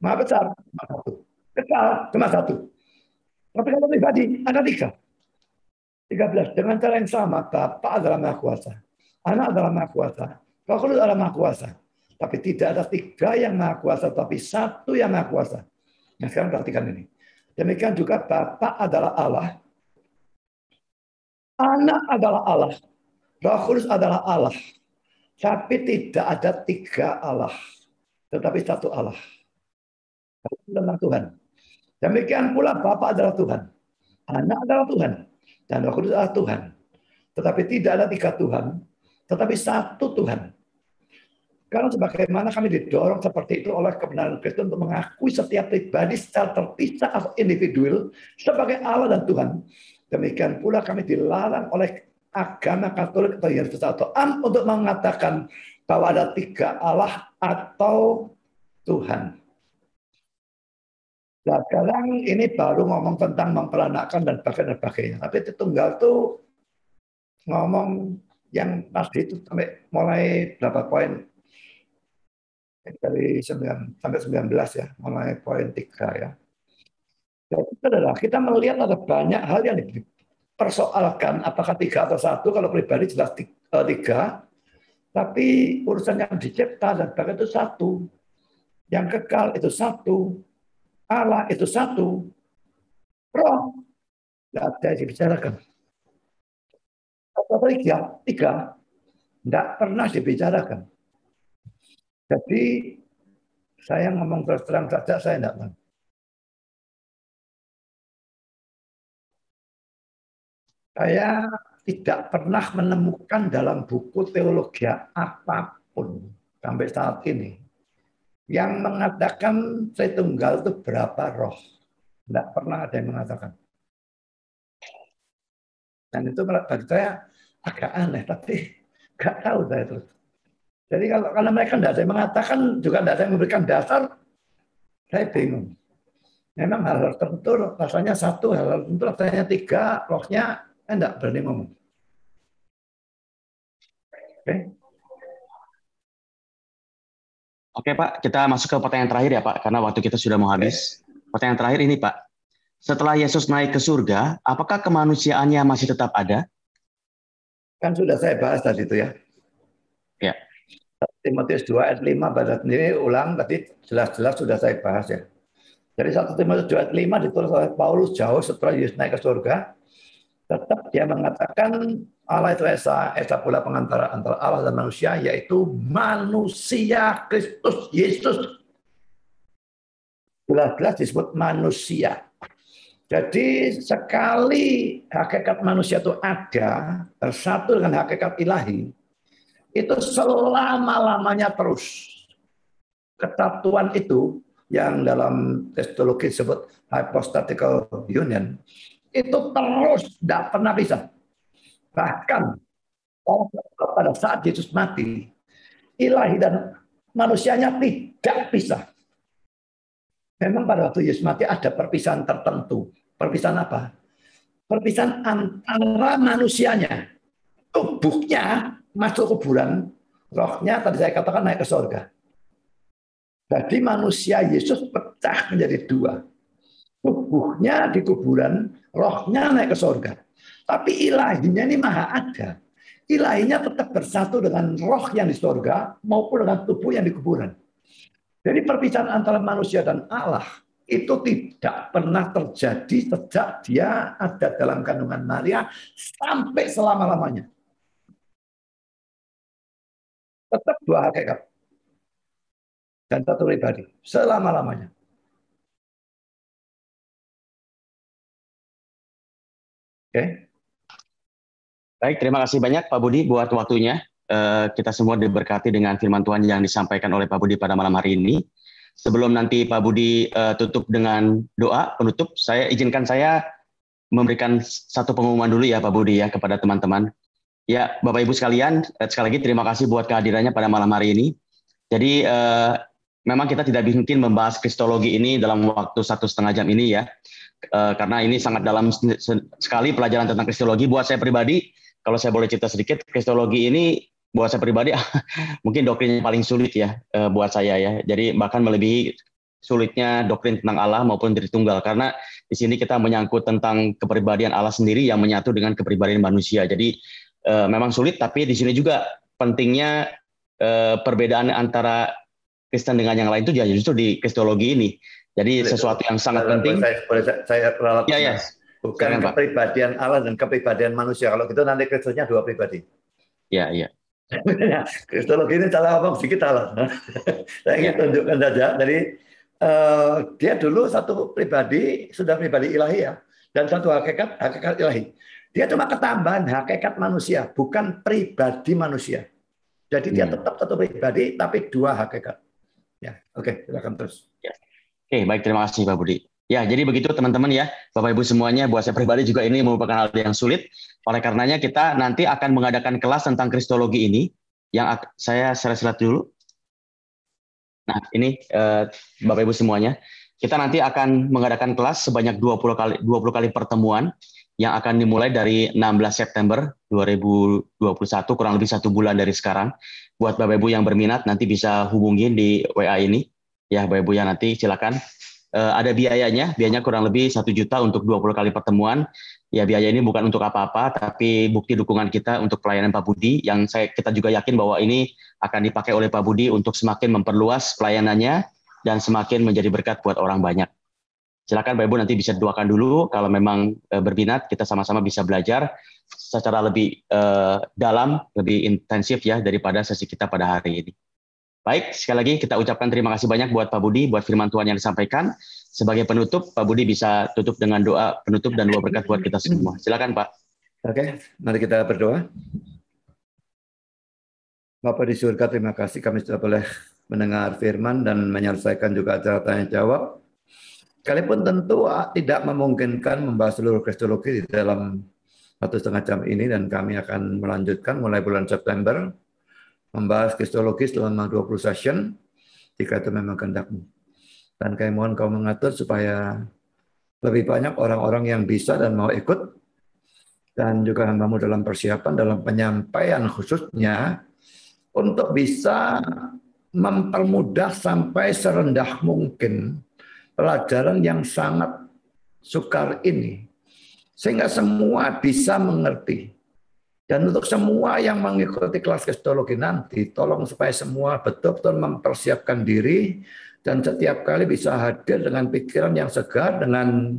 Maha besar, cuma 1. Kekal, cuma 1. Tapi kalau pribadi, ada 3. 13. Dengan cara yang sama, Bapa adalah maha kuasa. Anak adalah maha kuasa. Roh Kudus adalah maha kuasa. Tapi tidak ada 3 yang maha kuasa, tapi 1 yang maha kuasa. Nah sekarang perhatikan ini. Demikian juga Bapa adalah Allah. Anak adalah Allah. Roh Kudus adalah Allah. Tapi tidak ada 3 Allah. Tetapi 1 Allah. Tentang Tuhan. Demikian pula Bapa adalah Tuhan. Anak adalah Tuhan. Dan Roh Kudus adalah Tuhan. Tetapi tidak ada 3 Tuhan. Tetapi 1 Tuhan. Karena sebagaimana kami didorong seperti itu oleh kebenaran Kristus untuk mengakui setiap pribadi secara terpisah atau individual sebagai Allah dan Tuhan. Demikian pula kami dilarang oleh agama Katolik atau universal atau am untuk mengatakan bahwa ada 3 Allah atau Tuhan. Nah, sekarang ini baru ngomong tentang memperanakkan dan sebagainya. Tapi Tritunggal itu ngomong yang tadi itu sampai mulai berapa poin? Dari 9 sampai 19 ya, mulai poin 3 ya. Jadi adalah kita melihat ada banyak hal yang dipersoalkan apakah 3 atau 1. Kalau pribadi jelas 3, tapi urusan yang dicipta dan sebagainya itu 1, yang kekal itu 1, Allah itu 1, Roh tidak ada yang dibicarakan. Apa 3 tidak pernah dibicarakan. Jadi saya ngomong terus terang saja, saya tidak tahu. Saya tidak pernah menemukan dalam buku teologi apapun sampai saat ini yang mengatakan Tritunggal itu berapa roh. Tidak pernah ada yang mengatakan. Dan itu bagi saya agak aneh, tapi nggak tahu saya terus. Jadi kalau mereka tidak ada yang mengatakan, juga tidak ada yang memberikan dasar, saya bingung. Memang hal tertentu rasanya satu, hal tertentu rasanya tiga, rohnya enggak berani ngomong. Oke. Oke Pak, kita masuk ke pertanyaan terakhir ya Pak, karena waktu kita sudah mau habis. Pertanyaan terakhir ini Pak, setelah Yesus naik ke surga, apakah kemanusiaannya masih tetap ada? Kan sudah saya bahas tadi itu ya. Ya. Timotius 2 ayat 5 pada sendiri ulang tadi jelas-jelas sudah saya bahas ya. Jadi 1 Timotius 2 ayat 5 ditulis oleh Paulus jauh setelah Yesus naik ke surga. Tetap dia mengatakan Allah itu esa pula pengantara antara Allah dan manusia, yaitu manusia Kristus Yesus. Jelas-jelas disebut manusia. Jadi sekali hakikat manusia itu ada, bersatu dengan hakikat ilahi, itu selama-lamanya terus. Kesatuan itu yang dalam kristologi disebut hypostatical union, itu terus tidak pernah bisa. Bahkan pada saat Yesus mati, ilahi dan manusianya tidak bisa. Memang pada waktu Yesus mati ada perpisahan tertentu. Perpisahan apa? Perpisahan antara manusianya. Tubuhnya masuk kuburan, rohnya tadi saya katakan naik ke surga. Jadi manusia Yesus pecah menjadi dua. Tubuhnya di kuburan, rohnya naik ke surga. Tapi ilahinya ini maha ada. Ilahinya tetap bersatu dengan roh yang di surga maupun dengan tubuh yang di kuburan. Jadi perpisahan antara manusia dan Allah itu tidak pernah terjadi sejak dia ada dalam kandungan Maria sampai selama-lamanya. Tetap dua hakikat. Dan satu pribadi. Selama-lamanya. Oke. Baik, terima kasih banyak Pak Budi buat waktunya. Kita semua diberkati dengan firman Tuhan yang disampaikan oleh Pak Budi pada malam hari ini. Sebelum nanti Pak Budi tutup dengan doa penutup, izinkan saya memberikan satu pengumuman dulu ya Pak Budi ya kepada teman-teman. Ya Bapak Ibu sekalian, sekali lagi terima kasih buat kehadirannya pada malam hari ini. Jadi memang kita tidak mungkin membahas kristologi ini dalam waktu 1,5 jam ini ya, karena ini sangat dalam sekali pelajaran tentang kristologi. Buat saya pribadi, kalau saya boleh cerita sedikit, kristologi ini buat saya pribadi mungkin doktrin yang paling sulit ya buat saya ya. Jadi bahkan melebihi sulitnya doktrin tentang Allah maupun Tritunggal, karena di sini kita menyangkut tentang kepribadian Allah sendiri yang menyatu dengan kepribadian manusia. Jadi memang sulit, tapi di sini juga pentingnya perbedaan antara Kristen dengan yang lain itu justru di kristologi ini. Jadi sesuatu yang sangat penting. Saya ralat. Ya. Bukan kepribadian Allah dan kepribadian manusia. Kalau gitu nanti Kristusnya dua pribadi. Ya. Kristologi ini salah apa sedikit salah. Saya ingin tunjukkan saja. Jadi dia dulu satu pribadi, sudah pribadi ilahi ya, dan satu hakikat ilahi. Dia cuma ketambahan hakikat manusia, bukan pribadi manusia. Jadi dia tetap satu pribadi, tapi dua hakikat. Ya, oke, silakan terus. Ya. Oke, baik, terima kasih Pak Budi. Ya, jadi begitu teman-teman ya, Bapak Ibu semuanya, buat saya pribadi juga ini merupakan hal yang sulit. Oleh karenanya kita nanti akan mengadakan kelas tentang kristologi ini, yang saya share dulu. Nah, ini Bapak Ibu semuanya, kita nanti akan mengadakan kelas sebanyak 20 kali pertemuan yang akan dimulai dari 16 September 2021, kurang lebih 1 bulan dari sekarang. Buat Bapak Ibu yang berminat nanti bisa hubungin di WA ini. Ya, Bapak Ibu yang nanti silakan. Ada biayanya kurang lebih 1 juta untuk 20 kali pertemuan. Ya, biaya ini bukan untuk apa-apa, tapi bukti dukungan kita untuk pelayanan Pak Budi, yang kita juga yakin bahwa ini akan dipakai oleh Pak Budi untuk semakin memperluas pelayanannya dan semakin menjadi berkat buat orang banyak. Silakan Bapak Ibu nanti bisa doakan dulu, kalau memang berminat kita sama-sama bisa belajar secara lebih dalam, lebih intensif ya daripada sesi kita pada hari ini. Baik, sekali lagi kita ucapkan terima kasih banyak buat Pak Budi, buat firman Tuhan yang disampaikan. Sebagai penutup, Pak Budi bisa tutup dengan doa penutup dan doa berkat buat kita semua. Silakan Pak. Oke, mari kita berdoa. Bapak di surga, terima kasih kami sudah boleh mendengar firman dan menyelesaikan juga acara tanya jawab. Sekalipun tentu tidak memungkinkan membahas seluruh kristologi di dalam 1,5 jam ini, dan kami akan melanjutkan mulai bulan September membahas kristologi selama 20 session jika itu memang kehendak-Mu. Dan kami mohon kau mengatur supaya lebih banyak orang-orang yang bisa dan mau ikut. Dan juga hamba-Mu dalam persiapan, dalam penyampaian khususnya, untuk bisa mempermudah sampai serendah mungkin pelajaran yang sangat sukar ini. Sehingga semua bisa mengerti. Dan untuk semua yang mengikuti kelas kristologi nanti, tolong supaya semua betul-betul mempersiapkan diri dan setiap kali bisa hadir dengan pikiran yang segar, dengan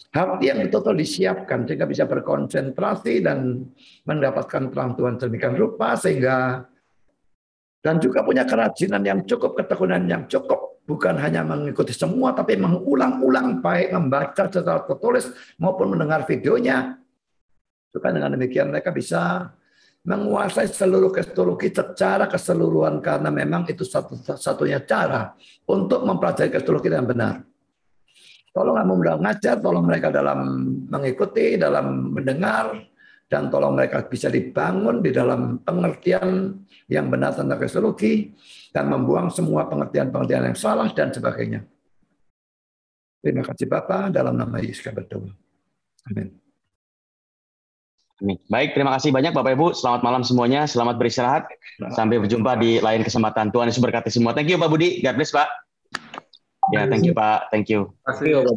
hati yang betul-betul disiapkan sehingga bisa berkonsentrasi dan mendapatkan terang Tuhan sedemikian rupa sehingga dan juga punya kerajinan yang cukup, ketekunan yang cukup, bukan hanya mengikuti semua tapi mengulang-ulang, baik membaca secara tertulis maupun mendengar videonya. Supaya dengan demikian mereka bisa menguasai seluruh kristologi secara keseluruhan karena memang itu satu-satunya cara untuk mempelajari kristologi dengan benar. Tolong mereka mengajar, tolong mereka dalam mengikuti, dalam mendengar, dan tolong mereka bisa dibangun di dalam pengertian yang benar tentang kristologi dan membuang semua pengertian-pengertian yang salah dan sebagainya. Terima kasih Bapa, dalam nama Yesus kami berdoa. Amin. Baik, terima kasih banyak Bapak Ibu. Selamat malam semuanya. Selamat beristirahat. Sampai berjumpa di lain kesempatan. Tuhan Yesus berkati semua. Thank you Pak Budi. God bless Pak. Ya, thank you Pak. Thank you. Terima kasih.